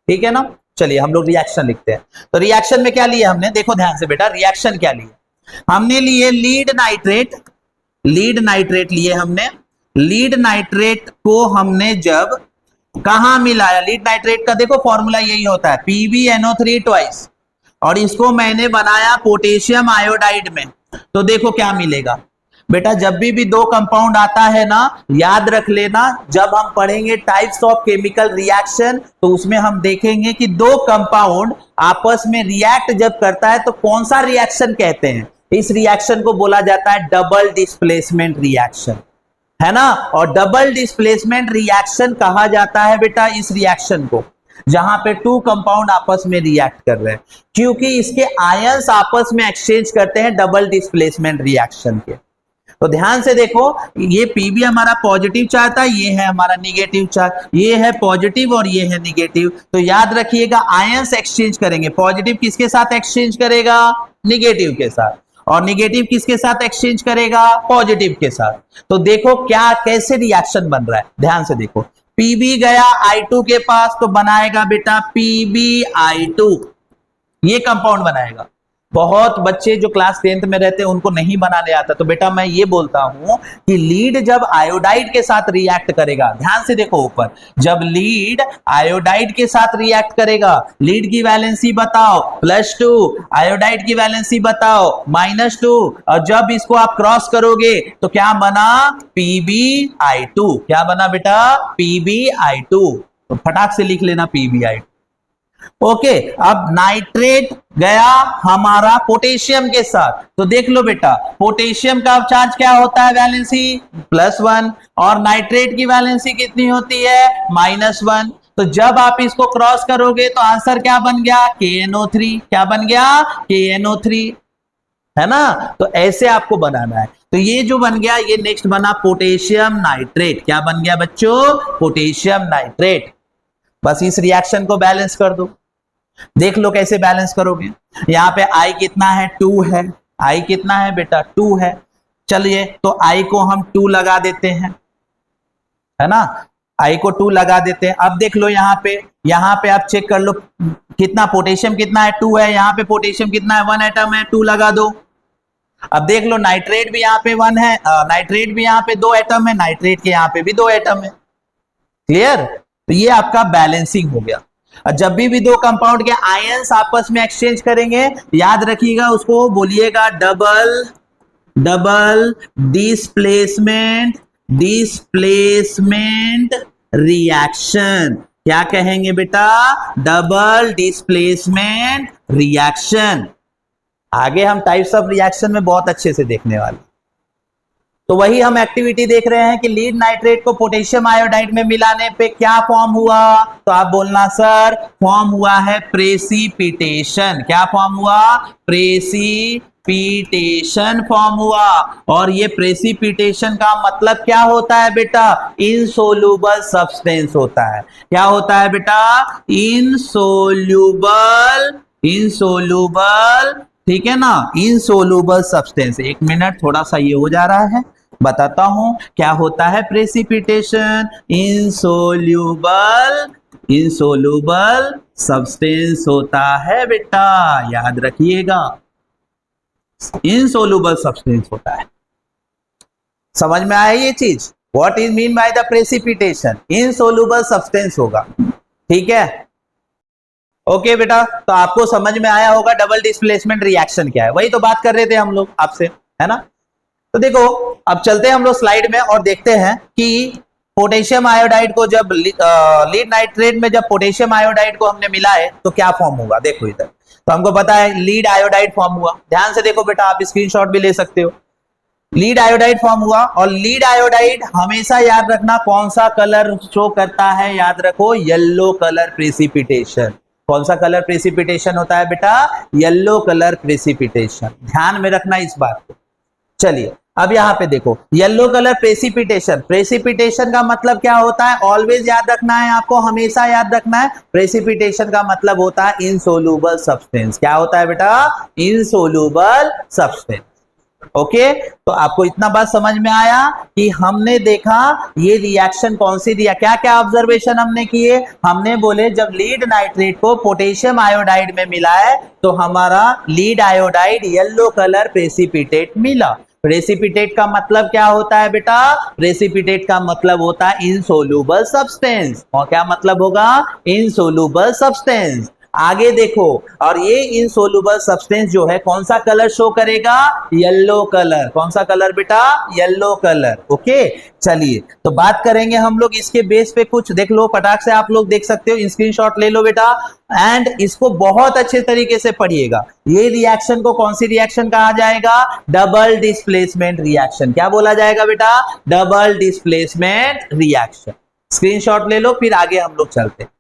ठीक है ना। चलिए हम लोग रिएक्शन लिखते हैं। तो रिएक्शन में क्या लिया हमने, देखो ध्यान से बेटा, रिएक्शन क्या लिया हमने, लिए लीड नाइट्रेट, लीड नाइट्रेट लिए हमने। लीड नाइट्रेट को हमने जब कहां मिलाया, लीड नाइट्रेट का देखो फॉर्मूला यही होता है, PbNO3 ट्वाइस, और इसको मैंने बनाया पोटेशियम आयोडाइड में। तो देखो क्या मिलेगा बेटा, जब भी दो कंपाउंड आता है ना, याद रख लेना, जब हम पढ़ेंगे टाइप्स ऑफ केमिकल रिएक्शन तो उसमें हम देखेंगे कि दो कंपाउंड आपस में रिएक्ट जब करता है तो कौन सा रिएक्शन कहते हैं। इस रिएक्शन को बोला जाता है डबल डिस्प्लेसमेंट रिएक्शन, है ना। और डबल डिस्प्लेसमेंट रिएक्शन कहा जाता है बेटा इस रिएक्शन को, जहां पे टू कंपाउंड आपस में रिएक्ट कर रहे हैं, क्योंकि इसके आयंस आपस में एक्सचेंज करते हैं डबल डिस्प्लेसमेंट रिएक्शन के। तो ध्यान से देखो, ये पीबी हमारा पॉजिटिव चार्ज था, ये है हमारा निगेटिव चार्ज, ये है पॉजिटिव और ये है निगेटिव। तो याद रखिएगा आयंस एक्सचेंज करेंगे, पॉजिटिव किसके साथ एक्सचेंज करेगा, निगेटिव के साथ, और निगेटिव किसके साथ एक्सचेंज करेगा, पॉजिटिव के साथ। तो देखो क्या कैसे रिएक्शन बन रहा है, ध्यान से देखो, पीबी गया I2 के पास तो बनाएगा बेटा PbI2, ये कंपाउंड बनाएगा। बहुत बच्चे जो क्लास 10th में रहते हैं उनको नहीं बनाने आता, तो बेटा मैं ये बोलता हूं कि लीड जब आयोडाइड के साथ रिएक्ट करेगा, ध्यान से देखो ऊपर, जब लीड आयोडाइड के साथ रिएक्ट करेगा, लीड की वैलेंसी बताओ +2, आयोडाइड की वैलेंसी बताओ -2, और जब इसको आप क्रॉस करोगे तो क्या बना, PbI2। क्या बना बेटा, PbI2। तो फटाक से लिख लेना PbI2। ओके, अब नाइट्रेट गया हमारा पोटेशियम के साथ, तो देख लो बेटा पोटेशियम का चार्ज क्या होता है, वैलेंसी +1, और नाइट्रेट की वैलेंसी कितनी होती है, -1। तो जब आप इसको क्रॉस करोगे तो आंसर क्या बन गया, KNO3। क्या बन गया, KNO3, है ना। तो ऐसे आपको बनाना है। तो ये जो बन गया, ये नेक्स्ट बना पोटेशियम नाइट्रेट। क्या बन गया बच्चों, पोटेशियम नाइट्रेट। बस इस रिएक्शन को बैलेंस कर दो, देख लो कैसे बैलेंस करोगे। यहां पे I कितना है, 2 है, I कितना है बेटा, 2 है। चलिए तो I को हम 2 लगा देते हैं, है ना, I को 2 लगा देते हैं। अब देख लो यहाँ पे आप चेक कर लो कितना पोटेशियम कितना है, 2 है, यहाँ पे पोटेशियम कितना है, 1 एटम है, 2 लगा दो। अब देख लो नाइट्रेट भी यहाँ पे 1 है, नाइट्रेट भी यहाँ पे 2 एटम है, नाइट्रेट के यहाँ पे भी 2 एटम है। क्लियर, तो ये आपका बैलेंसिंग हो गया। जब भी दो कंपाउंड के आयंस आपस में एक्सचेंज करेंगे, याद रखिएगा उसको बोलिएगा डबल डिस्प्लेसमेंट रिएक्शन। क्या कहेंगे बेटा, डबल डिस्प्लेसमेंट रिएक्शन। आगे हम टाइप्स ऑफ रिएक्शन में बहुत अच्छे से देखने वाले। तो वही हम एक्टिविटी देख रहे हैं कि लीड नाइट्रेट को पोटेशियम आयोडाइड में मिलाने पे क्या फॉर्म हुआ, तो आप बोलना सर फॉर्म हुआ है प्रेसिपिटेशन। क्या फॉर्म हुआ, प्रेसिपिटेशन फॉर्म हुआ। और ये प्रेसिपिटेशन का मतलब क्या होता है बेटा, इनसोल्यूबल सब्सटेंस होता है। क्या होता है बेटा, इनसोल्यूबल, ठीक है ना, इनसोल्यूबल सब्सटेंस। एक मिनट, थोड़ा सा ये हो जा रहा है, बताता हूं क्या होता है प्रेसिपिटेशन। इनसोल्यूबल सब्सटेंस होता है बेटा, याद रखिएगा, इनसोल्यूबल सब्सटेंस होता है। समझ में आया ये चीज, what is mean by the precipitation, insoluble substance होगा। ठीक है, ओके बेटा, तो आपको समझ में आया होगा डबल डिस्प्लेसमेंट रिएक्शन क्या है, वही तो बात कर रहे थे हम लोग आपसे, है ना। तो देखो अब चलते हैं हम लोग स्लाइड में और देखते हैं कि पोटेशियम आयोडाइड को जब लीड नाइट्रेट में जब पोटेशियम आयोडाइड को हमने मिलाए तो क्या फॉर्म होगा। देखो इधर तो हमको पता है लीड आयोडाइड फॉर्म हुआ, ध्यान से देखो बेटा, आप स्क्रीनशॉट भी ले सकते हो। लीड आयोडाइड फॉर्म हुआ, और लीड आयोडाइड हमेशा याद रखना कौन सा कलर शो करता है, याद रखो येलो कलर प्रेसिपिटेशन। कौन सा कलर प्रेसिपिटेशन होता है बेटा, येलो कलर प्रेसिपिटेशन। ध्यान में रखना इस बात को। चलिए अब यहां पे देखो येलो कलर प्रेसिपिटेशन का मतलब क्या होता है, ऑलवेज याद रखना है आपको, हमेशा याद रखना है। प्रेसिपिटेशन का मतलब होता है इनसोल्यूबल सब्सटेंस। क्या होता है बेटा, इनसोल्यूबल सब्सटेंस। ओके, तो आपको इतना बात समझ में आया कि हमने देखा ये रिएक्शन कौन सी दिया, क्या क्या ऑब्जर्वेशन हमने किए। हमने बोले जब लीड नाइट्रेट को पोटेशियम आयोडाइड में मिलाए तो हमारा lead iodide yellow colour precipitate मिला। प्रेसिपिटेट का मतलब क्या होता है बेटा, प्रेसिपिटेट का मतलब होता है इनसोल्यूबल सब्सटेंस। और क्या मतलब होगा, इनसोल्यूबल सब्सटेंस। आगे देखो, और ये इनसोल्यूबल सब्सटेंस जो है कौन सा कलर शो करेगा, येलो कलर। कौन सा कलर बेटा, येलो कलर। ओके, चलिए तो बात करेंगे हम लोग इसके बेस पे कुछ। देख लो फटाक से, आप लोग देख सकते हो, स्क्रीनशॉट ले लो बेटा, एंड इसको बहुत अच्छे तरीके से पढ़िएगा। ये रिएक्शन को कौन सी रिएक्शन कहा जाएगा, डबल डिस्प्लेसमेंट रिएक्शन। क्या बोला जाएगा बेटा, डबल डिस्प्लेसमेंट रिएक्शन। स्क्रीनशॉट ले लो, फिर आगे हम लोग चलते हैं।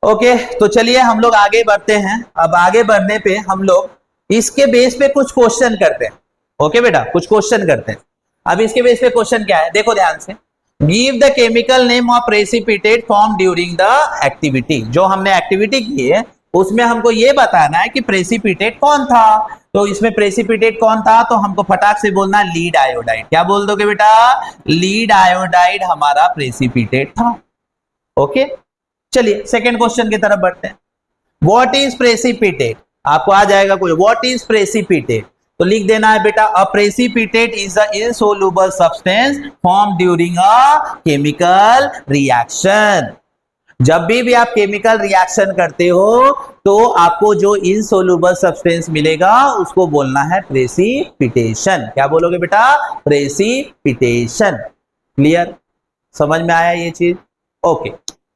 ओके, तो चलिए हम लोग आगे बढ़ते हैं। अब आगे बढ़ने पे हम लोग इसके बेस पे कुछ क्वेश्चन करते हैं। ओके बेटा, कुछ क्वेश्चन करते हैं। अब इसके बेस पे क्वेश्चन क्या है, देखो ध्यान से। Give the chemical name of precipitate form during the activity. जो हमने एक्टिविटी की है उसमें हमको ये बताना है कि प्रेसिपिटेट कौन था। तो इसमें प्रेसिपिटेट कौन था, तो हमको फटाक से बोलना लीड आयोडाइड। क्या बोल दोगे बेटा, लीड आयोडाइड हमारा प्रेसिपिटेट था। ओके, चलिए सेकेंड क्वेश्चन की तरफ बढ़ते हैं। व्हाट इज प्रेसिपिटेट, आपको आ जाएगा कोई, व्हाट इज प्रेसिपिटेट, तो लिख देना है बेटा, a precipitate is a insoluble substance form during a chemical reaction. जब भी आप केमिकल रिएक्शन करते हो तो आपको जो इनसोल्युबल सब्सटेंस मिलेगा उसको बोलना है प्रेसिपिटेशन। क्या बोलोगे बेटा, प्रेसिपिटेशन। क्लियर, समझ में आया ये चीज? ओके,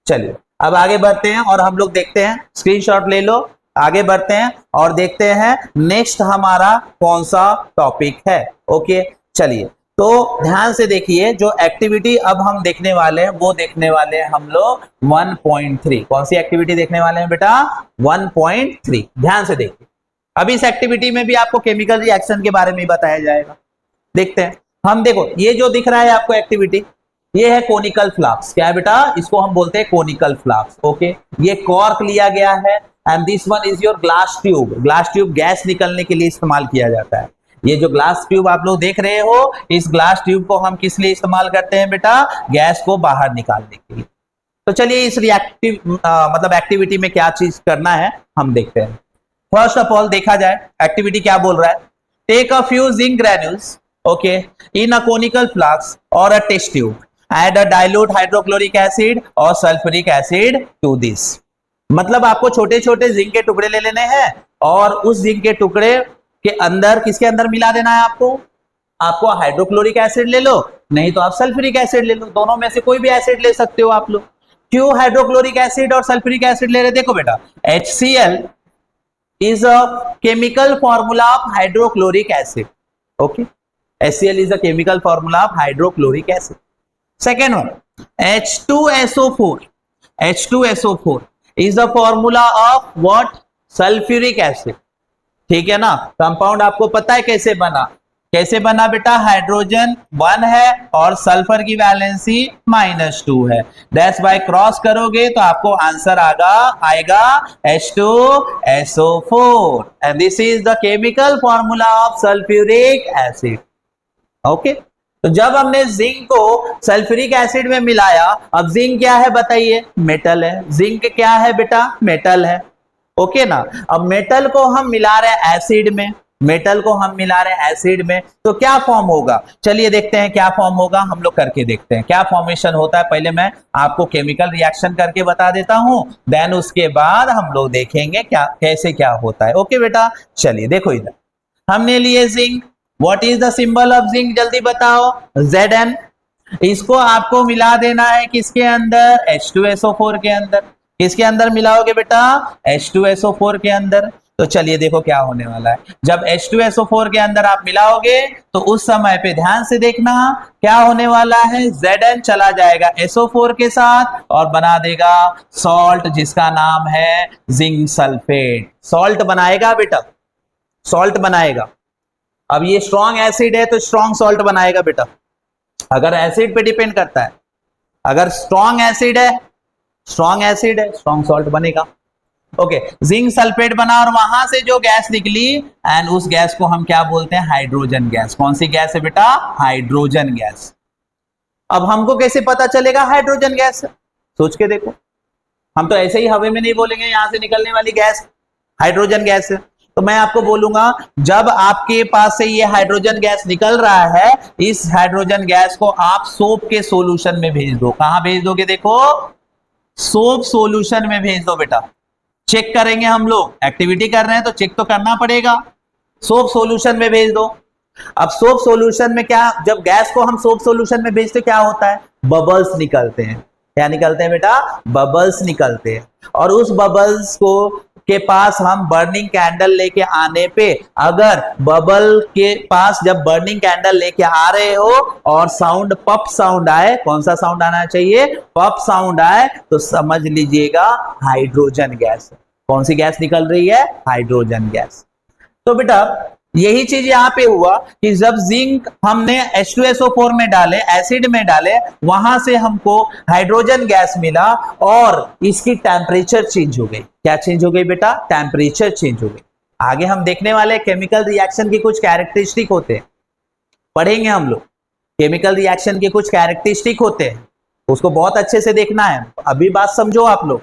चलिए अब आगे बढ़ते हैं और हम लोग देखते हैं, स्क्रीनशॉट ले लो, आगे बढ़ते हैं और देखते हैं नेक्स्ट हमारा कौन सा टॉपिक है। ओके, चलिए तो ध्यान से देखिए, जो एक्टिविटी अब हम देखने वाले हैं वो देखने वाले हैं हम लोग 1.3। कौन सी एक्टिविटी देखने वाले हैं बेटा, 1.3। ध्यान से देखिए, अब इस एक्टिविटी में भी आपको केमिकल रिएक्शन के बारे में बताया जाएगा। देखते हैं हम, देखो ये जो दिख रहा है आपको एक्टिविटी, ये है कोनिकल फ्लास्क। क्या है बेटा, इसको हम बोलते हैं कोनिकल फ्लास्क। ओके, ये कॉर्क लिया गया है and this one is your glass tube. Glass tube gas निकलने के लिए इस्तेमाल किया जाता है। ये जो ग्लास ट्यूब आप लोग देख रहे हो, इस ग्लास ट्यूब को हम किस लिए इस्तेमाल करते हैं बेटा, गैस को बाहर निकालने के लिए। तो चलिए इस रिएक्टिव मतलब एक्टिविटी में क्या चीज करना है हम देखते हैं। फर्स्ट ऑफ ऑल देखा जाए एक्टिविटी क्या बोल रहा है, take a few zinc granules okay in a conical flask और a test tube, add a dilute hydrochloric acid और सल्फ्यूरिक एसिड टू दिस। मतलब आपको छोटे छोटे जिंक के टुकड़े ले लेने हैं और उस जिंक के टुकड़े के अंदर किसके अंदर मिला देना है आपको हाइड्रोक्लोरिक एसिड ले लो, नहीं तो आप सल्फ्यूरिक एसिड ले लो, दोनों में से कोई भी एसिड ले सकते हो आप लोग। क्यों हाइड्रोक्लोरिक एसिड और सल्फ्यूरिक एसिड ले रहे, देखो बेटा HCl is a chemical formula of hydrochloric acid. Okay, HCl is a chemical formula of hydrochloric acid. Second one, H2SO4. H2SO4 is the formula of what? Sulfuric acid. ठीक है ना, compound आपको पता है कैसे बना बेटा, हाइड्रोजन 1 है और सल्फर की वैलेंसी -2 है। दैट्स बाय क्रॉस करोगे तो आपको आंसर आएगा H2SO4 and this is the chemical formula of sulphuric acid. Okay, तो जब हमने जिंक को सल्फ्यूरिक एसिड में मिलाया, अब जिंक क्या है बताइए, मेटल है। जिंक क्या है बेटा, मेटल है। ओके ना, अब मेटल को हम मिला रहे हैं एसिड में, तो क्या फॉर्म होगा, चलिए देखते हैं क्या फॉर्म होगा, हम लोग करके देखते हैं क्या फॉर्मेशन होता है। पहले मैं आपको केमिकल रिएक्शन करके बता देता हूं, देन उसके बाद हम लोग देखेंगे कैसे क्या होता है। ओके बेटा, चलिए देखो इधर हमने लिए zinc. What is the symbol of zinc, जल्दी बताओ, Zn। इसको आपको मिला देना है किसके अंदर, H2SO4 के अंदर। किसके अंदर मिलाओगे बेटा, H2SO4 के अंदर। तो चलिए देखो क्या होने वाला है, जब H2SO4 के अंदर आप मिलाओगे तो उस समय पे ध्यान से देखना क्या होने वाला है, Zn चला जाएगा SO4 के साथ और बना देगा सॉल्ट जिसका नाम है जिंक सल्फेट। सॉल्ट बनाएगा बेटा, सॉल्ट बनाएगा। अब ये स्ट्रॉन्ग एसिड है तो स्ट्रॉन्ग सॉल्ट बनाएगा बेटा, अगर एसिड पे डिपेंड करता है। अगर स्ट्रॉन्ग एसिड है स्ट्रॉन्ग सॉल्ट बनेगा। ओके, जिंक सल्फेट बना और वहां से जो गैस निकली एंड उस गैस को हम क्या बोलते हैं, हाइड्रोजन गैस। कौन सी गैस है बेटा, हाइड्रोजन गैस। अब हमको कैसे पता चलेगा हाइड्रोजन गैस, सोच के देखो, हम तो ऐसे ही हवा में नहीं बोलेंगे यहां से निकलने वाली गैस हाइड्रोजन गैस है। तो मैं आपको बोलूंगा जब आपके पास से ये हाइड्रोजन गैस निकल रहा है, इस हाइड्रोजन गैस को आप सोप के सॉल्यूशन में भेज दो। कहां भेज दोगे, देखो सोप सॉल्यूशन में भेज दो बेटा। चेक करेंगे हम लोग, एक्टिविटी कर रहे हैं तो चेक तो करना पड़ेगा। सोप सॉल्यूशन में भेज दो। अब सोप सॉल्यूशन में क्या, जब गैस को हम सोप सॉल्यूशन में भेजते क्या होता है, बबल्स निकलते हैं। क्या निकलते हैं बेटा, बबल्स निकलते हैं। और उस बबल्स को के पास हम बर्निंग कैंडल लेके आने पे, अगर बबल के पास जब बर्निंग कैंडल लेके आ रहे हो और साउंड पप साउंड आए, कौन सा साउंड आना चाहिए, पप साउंड आए, तो समझ लीजिएगा हाइड्रोजन गैस। कौन सी गैस निकल रही है, हाइड्रोजन गैस। तो बेटा यही चीज यहां पे हुआ कि जब जिंक हमने H2SO4 में डाले, एसिड में डाले, वहां से हमको हाइड्रोजन गैस मिला और इसकी टेम्परेचर चेंज हो गई। क्या चेंज हो गई बेटा, टेम्परेचर चेंज हो गई। आगे हम देखने वाले केमिकल रिएक्शन की कुछ कैरेक्टरिस्टिक होते हैं, पढ़ेंगे हम लोग। केमिकल रिएक्शन के कुछ कैरेक्टरिस्टिक होते हैं, उसको बहुत अच्छे से देखना है। अभी बात समझो आप लोग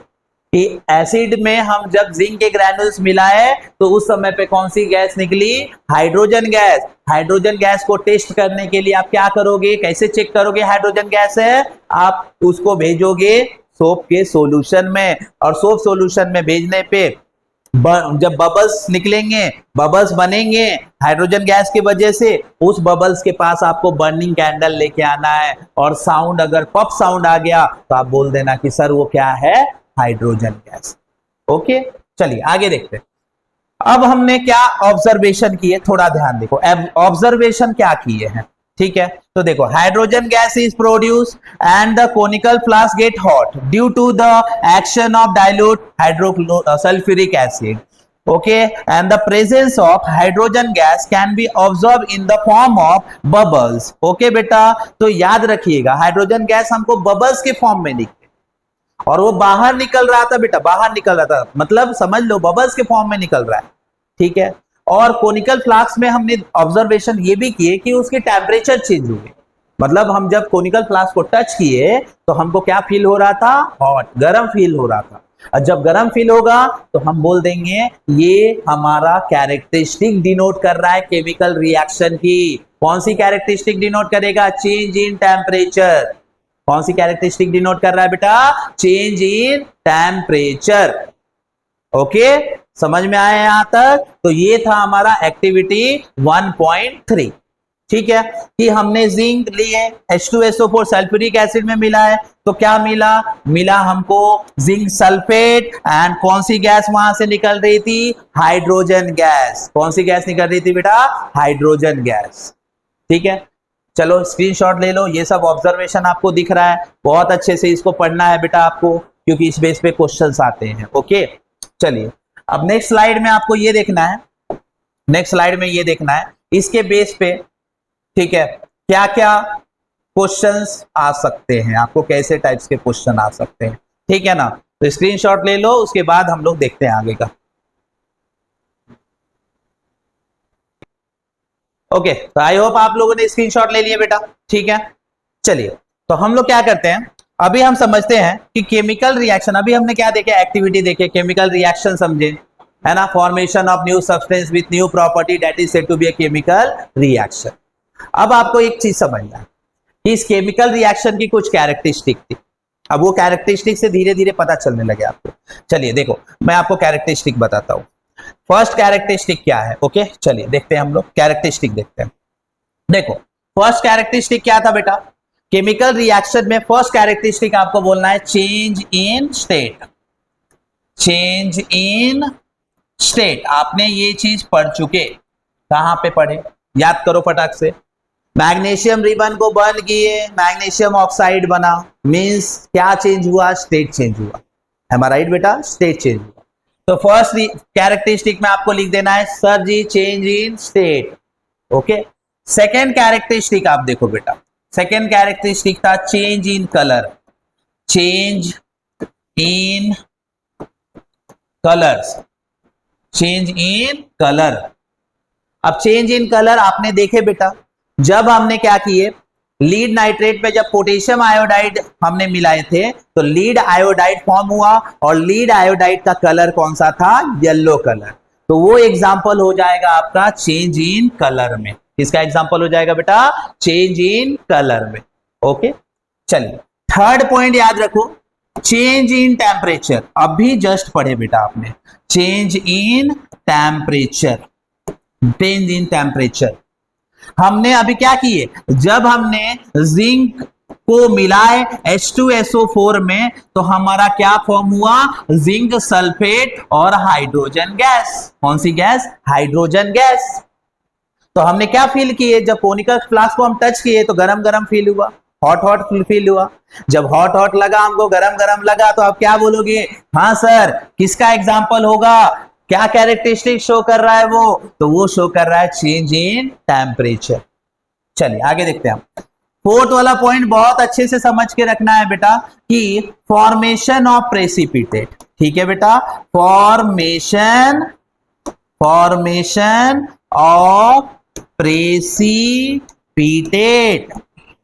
कि एसिड में हम जब जिंक के ग्रैन्यूल्स मिलाए तो उस समय पे कौन सी गैस निकली, हाइड्रोजन गैस। हाइड्रोजन गैस को टेस्ट करने के लिए आप क्या करोगे, कैसे चेक करोगे हाइड्रोजन गैस है, आप उसको भेजोगे सोप के सॉल्यूशन में, और सोप सॉल्यूशन में भेजने पे जब बबल्स निकलेंगे, बबल्स बनेंगे हाइड्रोजन गैस की वजह से, उस बबल्स के पास आपको बर्निंग कैंडल लेके आना है, और साउंड अगर पप साउंड आ गया तो आप बोल देना कि सर वो क्या है, हाइड्रोजन गैस। ओके, चलिए आगे देखते हैं। अब हमने क्या ऑब्जर्वेशन किए, थोड़ा ध्यान देखो। ऑब्जर्वेशन क्या किए हैं, ठीक है। तो देखो, hydrogen gas is produce and the conical flask get hot due to the action of dilute hydrosulphuric acid. Okay, and the presence of hydrogen gas can be observed in the form of bubbles. Okay बेटा, तो याद रखिएगा hydrogen gas हमको bubbles के form में दिखते, और वो बाहर निकल रहा था बेटा, बाहर निकल रहा था, मतलब समझ लो बबल्स के फॉर्म में निकल रहा है, ठीक है। और कोनिकल फ्लास्क में हमने ऑब्जर्वेशन ये भी किए कि उसके टेम्परेचर चेंज हुए, मतलब हम जब कोनिकल फ्लास्क को टच किए तो हमको क्या फील हो रहा था, हॉट, गर्म फील हो रहा था। और जब गर्म फील होगा तो हम बोल देंगे ये हमारा कैरेक्टरिस्टिक डिनोट कर रहा है केमिकल रिएक्शन की। कौन सी कैरेक्टरिस्टिक डिनोट करेगा, चेंज इन टेम्परेचर। कौन सी कैरेक्टरिस्टिक डिनोट कर रहा है बेटा, चेंज इन टेम्परेचर। ओके, समझ में आया यहां तक। तो ये था हमारा एक्टिविटी 1.3, ठीक है, कि हमने जिंक लिए, H2SO4 सल्फ्यूरिक एसिड में मिला है, तो क्या मिला, मिला हमको जिंक सल्फेट, एंड कौन सी गैस वहां से निकल रही थी, हाइड्रोजन गैस। कौन सी गैस निकल रही थी बेटा, हाइड्रोजन गैस, ठीक है। चलो स्क्रीनशॉट ले लो, ये सब ऑब्जर्वेशन आपको दिख रहा है, बहुत अच्छे से इसको पढ़ना है बेटा आपको, क्योंकि इस बेस पे क्वेश्चंस आते हैं। ओके, चलिए अब नेक्स्ट स्लाइड में आपको ये देखना है, नेक्स्ट स्लाइड में ये देखना है इसके बेस पे, ठीक है, क्या क्या क्वेश्चंस आ सकते हैं, आपको कैसे टाइप्स के क्वेश्चन आ सकते हैं, ठीक है ना। तो स्क्रीनशॉट ले लो, उसके बाद हम लोग देखते हैं आगे का। ओके, तो आई होप आप लोगों ने स्क्रीनशॉट ले लिए बेटा, ठीक है। चलिए, तो हम लोग क्या करते हैं, अभी हम समझते हैं कि केमिकल रिएक्शन, अभी हमने क्या देखे, एक्टिविटी देखे, केमिकल रिएक्शन समझे, है ना, formation of new substance with new property that is said to be a chemical reaction. अब आपको एक चीज समझना है कि इस केमिकल रिएक्शन की कुछ कैरेक्टरिस्टिक थी, अब वो कैरेक्टरिस्टिक से धीरे धीरे पता चलने लगे आपको। चलिए देखो, मैं आपको कैरेक्टरिस्टिक बताता हूं। फर्स्ट कैरेक्टरिस्टिक क्या है, ओके, चलिए देखते हैं हम लोग, कैरेक्टरिस्टिक देखते हैं। देखो, फर्स्ट कैरेक्टरिस्टिक क्या था बेटा, केमिकल रिएक्शन में फर्स्ट कैरेक्टरिस्टिक आपको बोलना है change in state. Change in state, आपने ये चीज पढ़ चुके, कहां पे पढ़े, याद करो फटाक से। मैग्नीशियम रिबन को बर्न किए, मैग्नीशियम ऑक्साइड बना, मींस क्या चेंज हुआ, स्टेट चेंज हुआ। एम आई राइट बेटा, स्टेट चेंज हुआ। तो फर्स्ट कैरेक्टरिस्टिक में आपको लिख देना है sir ji change in state. Okay, second characteristic आप देखो बेटा, सेकेंड कैरेक्टरिस्टिक था change in colour. Change in colours, change in colour. अब चेंज इन कलर आपने देखे बेटा, जब हमने क्या किए, लीड नाइट्रेट पे जब पोटेशियम आयोडाइड हमने मिलाए थे तो लीड आयोडाइड फॉर्म हुआ, और लीड आयोडाइड का कलर कौन सा था, येलो कलर। तो वो एग्जांपल हो जाएगा आपका चेंज इन कलर में। किसका एग्जांपल हो जाएगा बेटा, चेंज इन कलर में। ओके, चलिए थर्ड पॉइंट याद रखो, चेंज इन टेम्परेचर। अभी जस्ट पढ़े बेटा आपने, change in temperature, change in temperature. हमने अभी क्या किए, जब हमने जिंक को मिलाए H2SO4 में तो हमारा क्या फॉर्म हुआ, जिंक सल्फेट और हाइड्रोजन गैस। कौन सी गैस, हाइड्रोजन गैस। तो हमने क्या फील किए, जब कोनिकल फ्लास्क को हम टच किए तो गरम गरम फील हुआ, हॉट हॉट फील हुआ। जब हॉट हॉट लगा हमको, गरम गरम लगा, तो आप क्या बोलोगे, हाँ सर किसका एग्जाम्पल होगा, क्या कैरेक्टरिस्टिक शो कर रहा है वो, तो वो शो कर रहा है चेंज इन टेम्परेचर। चलिए आगे देखते हैं हम। फोर्थ वाला पॉइंट बहुत अच्छे से समझ के रखना है बेटा कि फॉर्मेशन ऑफ प्रेसिपिटेट। ठीक है बेटा, फॉर्मेशन ऑफ प्रेसिपिटेट।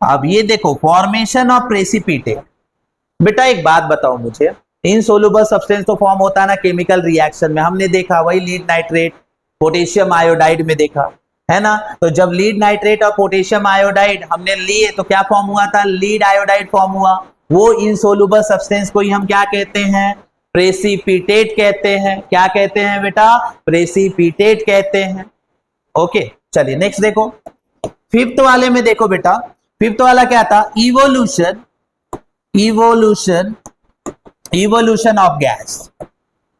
अब ये देखो फॉर्मेशन ऑफ प्रेसिपिटेट। बेटा एक बात बताओ मुझे, इनसोल्युबल सब्सटेंस तो फॉर्म होता है ना केमिकल रिएक्शन में, हमने देखा वही लीड नाइट्रेट पोटेशियम आयोडाइड में देखा है ना। तो जब लीड नाइट्रेट और पोटेशियम आयोडाइड हमने लिए तो क्या फॉर्म हुआ था, लीड आयोडाइड फॉर्म हुआ। वो इनसोल्युबल सब्सटेंस को ही हम क्या कहते हैं, प्रेसिपिटेट कहते हैं। क्या कहते हैं बेटा, प्रेसिपिटेट कहते हैं। ओके चलिए नेक्स्ट देखो, फिफ्थ वाले में देखो बेटा, फिफ्थ वाला क्या था, इवोल्यूशन ऑफ गैस।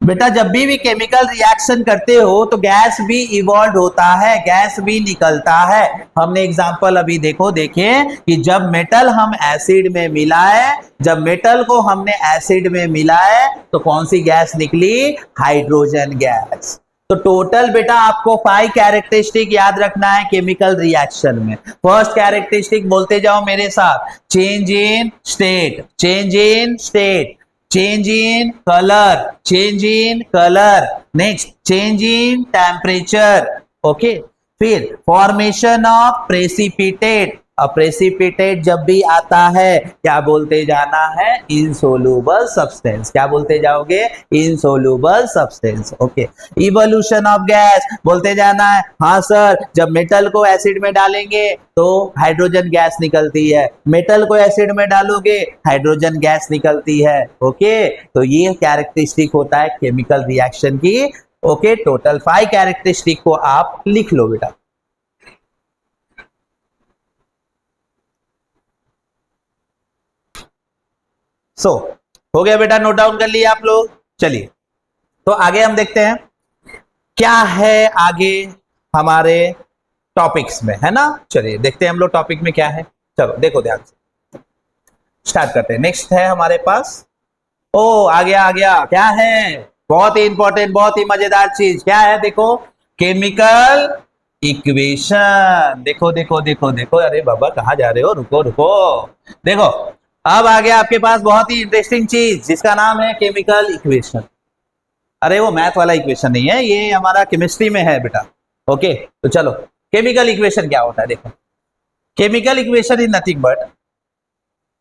बेटा जब भी केमिकल रिएक्शन करते हो तो गैस भी इवॉल्व होता है, गैस भी निकलता है। हमने एग्जांपल अभी देखे कि जब मेटल हम एसिड में मिलाए, जब मेटल को हमने एसिड में मिलाए तो कौन सी गैस निकली, हाइड्रोजन गैस। तो टोटल बेटा आपको 5 कैरेक्टरिस्टिक याद रखना है केमिकल रिएक्शन में। फर्स्ट कैरेक्टरिस्टिक बोलते जाओ मेरे साथ, change in state, change in state, change in colour, next change in temperature. Okay, फिर फॉर्मेशन ऑफ प्रेसिपिटेट। अब प्रेसिपिटेट जब भी आता है क्या बोलते जाना है, इनसोल्युबल सब्सटेंस। क्या बोलते जाओगे, insoluble substance. Okay, evolution of gas बोलते जाना है, हाँ सर जब मेटल को एसिड में डालेंगे तो हाइड्रोजन गैस निकलती है, मेटल को एसिड में डालोगे हाइड्रोजन गैस निकलती है। ओके, तो ये कैरेक्टरिस्टिक होता है केमिकल रिएक्शन की। ओके, टोटल 5 कैरेक्टरिस्टिक को आप लिख लो बेटा। हो गया बेटा, नोट डाउन कर लिया आप लोग। चलिए तो आगे हम देखते हैं क्या है आगे हमारे टॉपिक्स में, है ना। चलिए देखते हैं हम लोग टॉपिक में क्या है। चलो देखो ध्यान से, स्टार्ट करते हैं। नेक्स्ट है हमारे पास, आ गया क्या है, बहुत ही इंपॉर्टेंट, बहुत ही मजेदार चीज क्या है, देखो केमिकल इक्वेशन। देखो, अरे बाबा कहाँ जा रहे हो, रुको देखो, अब आ गया आपके पास बहुत ही इंटरेस्टिंग चीज जिसका नाम है केमिकल इक्वेशन। अरे वो मैथ वाला इक्वेशन नहीं है, ये हमारा केमिस्ट्री में है बेटा। ओके, तो चलो केमिकल इक्वेशन क्या होता है, देखो chemical equation is nothing but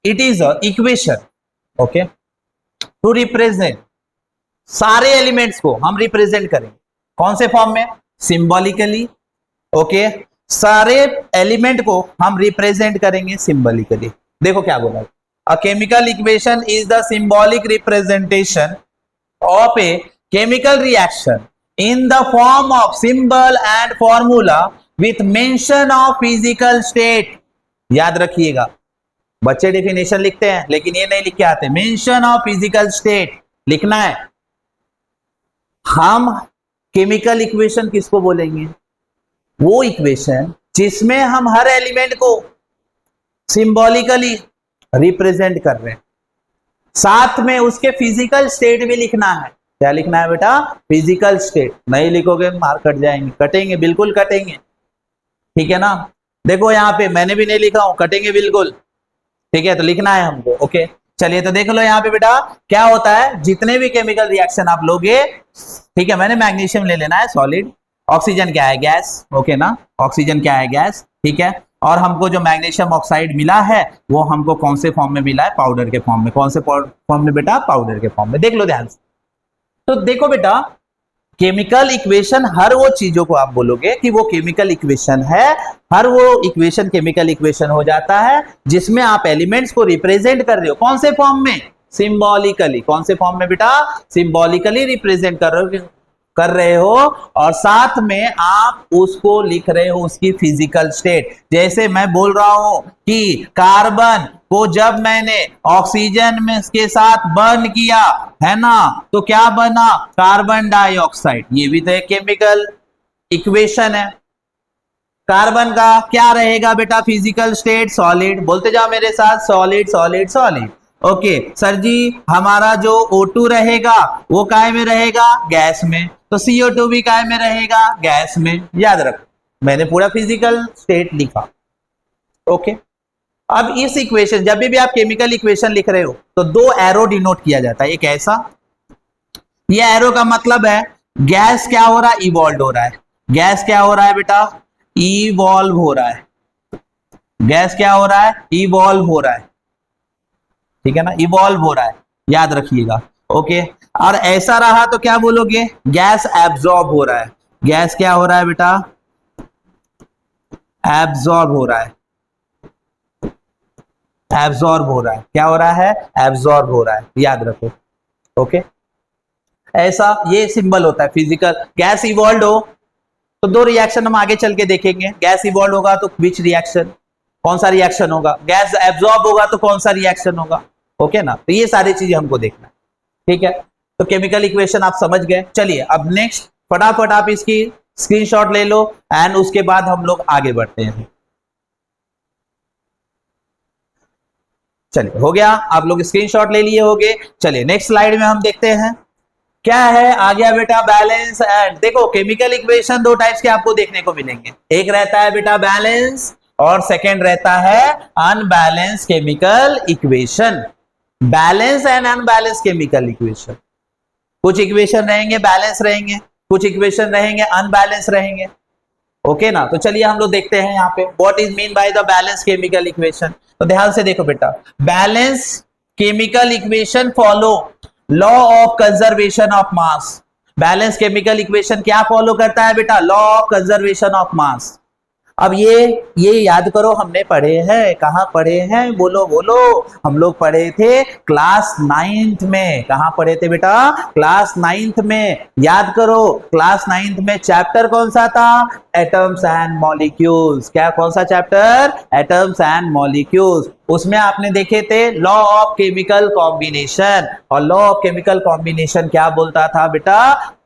it is a equation, okay, to represent, सारे एलिमेंट्स को हम रिप्रेजेंट करेंगे कौन से फॉर्म में, सिंबॉलिकली। ओके, सारे एलिमेंट को हम रिप्रेजेंट करेंगे सिंबॉलिकली। देखो क्या बोला, a chemical equation is the symbolic representation of a chemical reaction in the form of symbol and formula with mention of physical state। याद रखिएगा, बच्चे डेफिनेशन लिखते हैं लेकिन ये नहीं लिख के आते, मेंशन ऑफ फिजिकल स्टेट लिखना है। हम केमिकल इक्वेशन किसको बोलेंगे, वो इक्वेशन जिसमें हम हर एलिमेंट को सिंबॉलिकली रिप्रेजेंट कर रहे हैं, साथ में उसके फिजिकल स्टेट भी लिखना है। क्या लिखना है बेटा, फिजिकल स्टेट। नहीं लिखोगे मार्क कट जाएंगे, कटेंगे, बिल्कुल कटेंगे, ठीक है ना। देखो यहाँ पे मैंने भी नहीं लिखा हूं, कटेंगे बिल्कुल, ठीक है, तो लिखना है हमको। ओके चलिए तो देख लो यहाँ पे बेटा क्या होता है, जितने भी केमिकल रिएक्शन आप लोगे, ठीक है, मैंने मैग्नीशियम ले लेना है सॉलिड, ऑक्सीजन क्या है गैस, ओके ना, ऑक्सीजन क्या है गैस, ठीक है, और हमको जो मैग्नीशियम ऑक्साइड मिला है वो हमको कौन से फॉर्म में मिला है, पाउडर के फॉर्म में। कौन से फॉर्म में बेटा, पाउडर के फॉर्म में। देख लो ध्यान से, तो देखो बेटा केमिकल इक्वेशन, हर वो चीजों को आप बोलोगे कि वो केमिकल इक्वेशन है, हर वो इक्वेशन केमिकल इक्वेशन हो जाता है जिसमें आप एलिमेंट्स को रिप्रेजेंट कर रहे हो कौन से फॉर्म में, सिंबॉलिकली। कौन से फॉर्म में बेटा, सिंबॉलिकली रिप्रेजेंट कर रहे हो, और साथ में आप उसको लिख रहे हो उसकी फिजिकल स्टेट। जैसे मैं बोल रहा हूं कि कार्बन को जब मैंने ऑक्सीजन में के साथ बर्न किया है ना, तो क्या बना, कार्बन डाइऑक्साइड। ये भी तो एक केमिकल इक्वेशन है। कार्बन का क्या रहेगा बेटा, फिजिकल स्टेट सॉलिड। बोलते जाओ मेरे साथ, solid solid solid. Okay sir ji, हमारा जो O2 रहेगा वो काय में रहेगा, गैस में। तो CO2 भी काय में रहेगा, गैस में। याद रखो, मैंने पूरा फिजिकल स्टेट लिखा। ओके, अब इस इक्वेशन, जब भी आप केमिकल इक्वेशन लिख रहे हो तो दो एरो डिनोट किया जाता है। एक ऐसा, ये एरो का मतलब है गैस क्या हो रहा है, इवॉल्व हो रहा है। गैस क्या हो रहा है बेटा, इवॉल्व हो रहा है। गैस क्या हो रहा है, इवॉल्व हो रहा है। ठीक है ना, इवॉल्व हो रहा है, याद रखिएगा। ओके, और ऐसा रहा तो क्या बोलोगे, गैस एब्जॉर्ब हो रहा है। गैस क्या हो रहा है बेटा, एब्जॉर्ब हो रहा है। एब्जॉर्ब हो रहा है, क्या हो रहा है, एब्जॉर्ब हो रहा है, याद रखो। ओके, ऐसा ये सिंबल होता है फिजिकल। गैस इवॉल्व हो तो दो रिएक्शन हम आगे चल के देखेंगे। गैस इवॉल्व होगा तो विच रिएक्शन, कौन सा रिएक्शन होगा। गैस एब्जॉर्ब होगा तो कौन सा रिएक्शन होगा। ओके ना, तो ये सारी चीजें हमको देखना है। ठीक है, तो केमिकल इक्वेशन आप समझ गए। चलिए अब नेक्स्ट, फटाफट आप इसकी स्क्रीनशॉट ले लो एंड उसके बाद हम लोग आगे बढ़ते हैं। चलिए हो गया, आप लोग स्क्रीनशॉट ले लिए होंगे। चलिए नेक्स्ट स्लाइड में हम देखते हैं क्या है। आ गया बेटा बैलेंस एंड, देखो केमिकल इक्वेशन दो टाइप्स के आपको देखने को मिलेंगे। एक रहता है बेटा बैलेंस और सेकंड रहता है unbalance chemical equation. Balance and unbalance chemical equation, कुछ इक्वेशन रहेंगे बैलेंस रहेंगे, कुछ इक्वेशन रहेंगे अनबैलेंस रहेंगे। ओके ना, तो चलिए हम लोग देखते हैं यहाँ पे what is mean by the balance chemical equation. तो ध्यान से देखो बेटा, balance chemical equation follow law of conservation of mass. Balance chemical equation क्या फॉलो करता है बेटा, law of conservation of mass. अब ये याद करो, हमने पढ़े हैं, कहां पढ़े हैं, बोलो बोलो। हम लोग पढ़े थे क्लास 9th में। कहां पढ़े थे बेटा, क्लास 9th में। याद करो, क्लास 9th में चैप्टर कौन सा था, एटम्स एंड मॉलिक्यूल्स। क्या, कौन सा चैप्टर, एटम्स एंड मॉलिक्यूल्स। उसमें आपने देखे थे लॉ ऑफ केमिकल कॉम्बिनेशन। और लॉ ऑफ केमिकल कॉम्बिनेशन क्या बोलता था बेटा,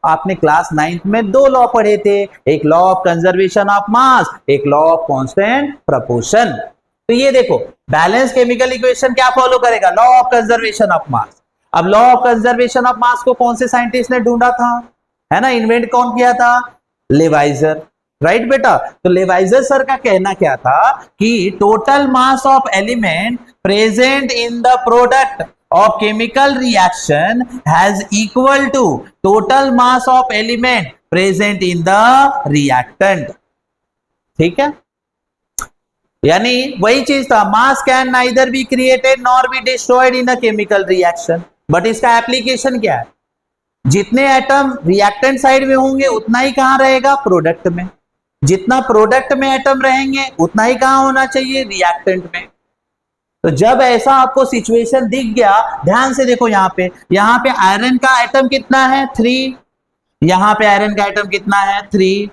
आपने क्लास 9th में दो लॉ पढ़े थे, एक law of conservation of mass, एक लॉ ऑफ कांस्टेंट प्रोपोर्शन। तो ये देखो, बैलेंस केमिकल इक्वेशन क्या फॉलो करेगा, law of conservation of mass. अब law of conservation of mass को कौन से साइंटिस्ट ने ढूंढा था, है ना, इन्वेंट कौन किया था, लेवाइजर। राइट बेटा, तो लेवाइजर सर का कहना क्या था कि total mass of element present in the product of chemical reaction has equal to total mass of element present in the reactant। ठीक है, यानी वही चीज था, मास can neither be created nor be destroyed in a chemical reaction. But इसका application क्या है, जितने एटम रिएक्टेंट साइड में होंगे उतना ही कहां रहेगा, प्रोडक्ट में। जितना प्रोडक्ट में एटम रहेंगे उतना ही कहां होना चाहिए, रिएक्टेंट में। तो जब ऐसा आपको सिचुएशन दिख गया, ध्यान से देखो, यहाँ पे आयरन का एटम कितना है, 3। यहाँ पे आयरन का एटम कितना है, 3।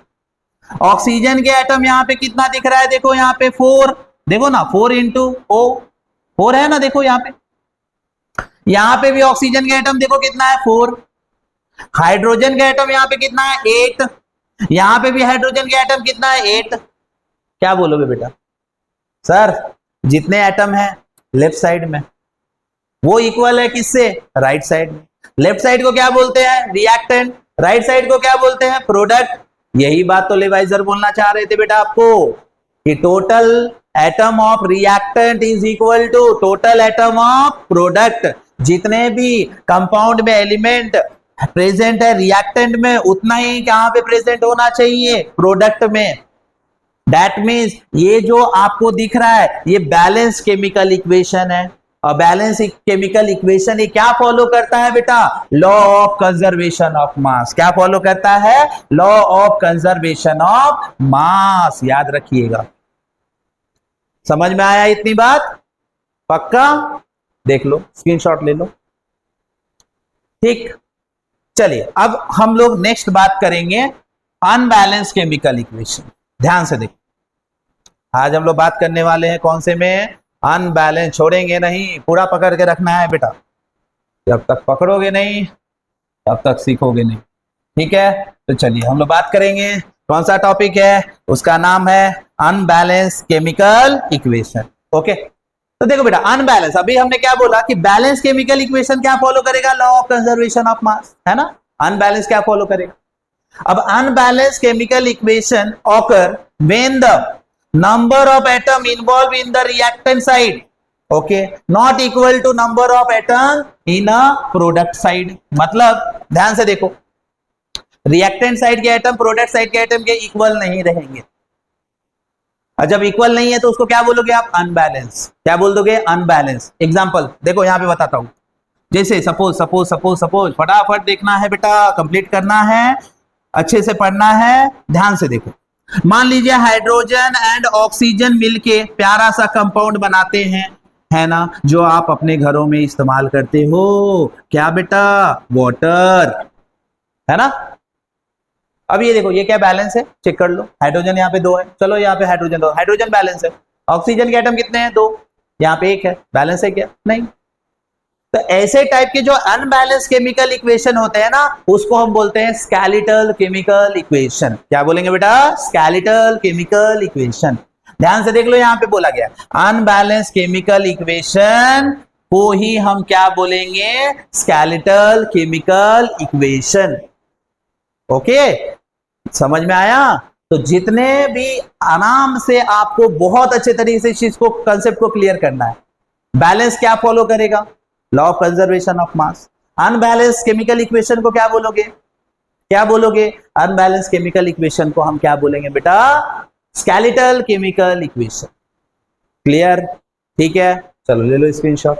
ऑक्सीजन के एटम यहाँ पे कितना दिख रहा है, देखो यहाँ पे 4। देखो ना, 4 इंटू O 4 है ना, देखो यहाँ पे। यहाँ पे भी ऑक्सीजन का एटम देखो कितना है, 4। हाइड्रोजन का एटम यहाँ पे कितना है, 8। यहाँ पे भी हाइड्रोजन का एटम कितना है, 8। क्या बोलोगे बेटा, सर जितने एटम है लेफ्ट साइड में वो इक्वल है किससे, राइट साइड में। लेफ्ट साइड को क्या बोलते हैं, रिएक्टेंट। राइट साइड को क्या बोलते हैं, प्रोडक्ट। यही बात तो लेवाइजर बोलना चाह रहे थे बेटा आपको, कि total atom of reactant is equal to total atom of product. जितने भी कंपाउंड में एलिमेंट प्रेजेंट है रिएक्टेंट में, उतना ही कहां पे प्रेजेंट होना चाहिए, प्रोडक्ट में। दैट मीन्स ये जो आपको दिख रहा है ये बैलेंस केमिकल इक्वेशन है। और बैलेंस केमिकल इक्वेशन ये क्या फॉलो करता है बेटा, लॉ ऑफ कंजर्वेशन ऑफ मास। क्या फॉलो करता है, लॉ ऑफ कंजर्वेशन ऑफ मास। याद रखिएगा, समझ में आया इतनी बात, पक्का। देख लो, स्क्रीनशॉट ले लो। ठीक, चलिए अब हम लोग नेक्स्ट बात करेंगे अनबैलेंस केमिकल इक्वेशन। ध्यान से देखो, आज हम लोग बात करने वाले हैं कौन से में, अनबैलेंस छोड़ेंगे नहीं, पूरा पकड़ के रखना है बेटा। जब तक पकड़ोगे नहीं तब तक सीखोगे नहीं। ठीक है, तो चलिए हम लोग बात करेंगे कौन सा टॉपिक है, उसका नाम है अनबैलेंस केमिकल इक्वेशन। ओके, तो देखो बेटा अनबैलेंस, अभी हमने क्या बोला कि बैलेंस केमिकल इक्वेशन क्या फॉलो करेगा, law of conservation of mass, है ना। अनबैलेंस क्या फॉलो करेगा। अब unbalance chemical equation occur when the number of atom involve in the reactant side okay not equal to number of atom in a product side. मतलब ध्यान से देखो, reactant side के एटम प्रोडक्ट साइड के atom के equal नहीं रहेंगे, और जब इक्वल नहीं है तो उसको क्या बोलोगे आप, अनबैलेंस। क्या बोल दोगे, अनबैलेंस। एग्जांपल देखो यहां पे बताता हूं, जैसे सपोज सपोज सपोज सपोज, फटाफट देखना है बेटा, कंप्लीट करना है, अच्छे से पढ़ना है, ध्यान से देखो। मान लीजिए हाइड्रोजन एंड ऑक्सीजन मिलके प्यारा सा कंपाउंड बनाते हैं, है ना, जो आप अपने घरों में इस्तेमाल करते हो। क्या बेटा, वाटर, है ना। अब ये देखो, ये क्या बैलेंस है, चेक कर लो। हाइड्रोजन यहाँ पे 2 है, चलो यहाँ पे हाइड्रोजन 2, हाइड्रोजन बैलेंस है। ऑक्सीजन के एटम कितने हैं, 2, यहाँ पे 1 है, बैलेंस है क्या, नहीं। तो ऐसे टाइप के जो अनबैलेंस केमिकल इक्वेशन होते हैं ना, उसको हम बोलते हैं स्केलेटल केमिकल इक्वेशन। क्या बोलेंगे बेटा, स्केलेटल केमिकल इक्वेशन। ध्यान से देख लो, यहां पे बोला गया अनबैलेंस केमिकल इक्वेशन को ही हम क्या बोलेंगे, स्केलेटल केमिकल इक्वेशन। ओके, समझ में आया। तो जितने भी आराम से आपको बहुत अच्छे तरीके से इस चीज को, कंसेप्ट को क्लियर करना है। बैलेंस क्या फॉलो करेगा, law of conservation of mass. Unbalance chemical equation को क्या बोलोगे, क्या बोलोगे, अनबैलेंस केमिकल इक्वेशन को हम क्या बोलेंगे बेटा, स्केलेटल केमिकल इक्वेशन। क्लियर, ठीक है, चलो ले लो स्क्रीनशॉट।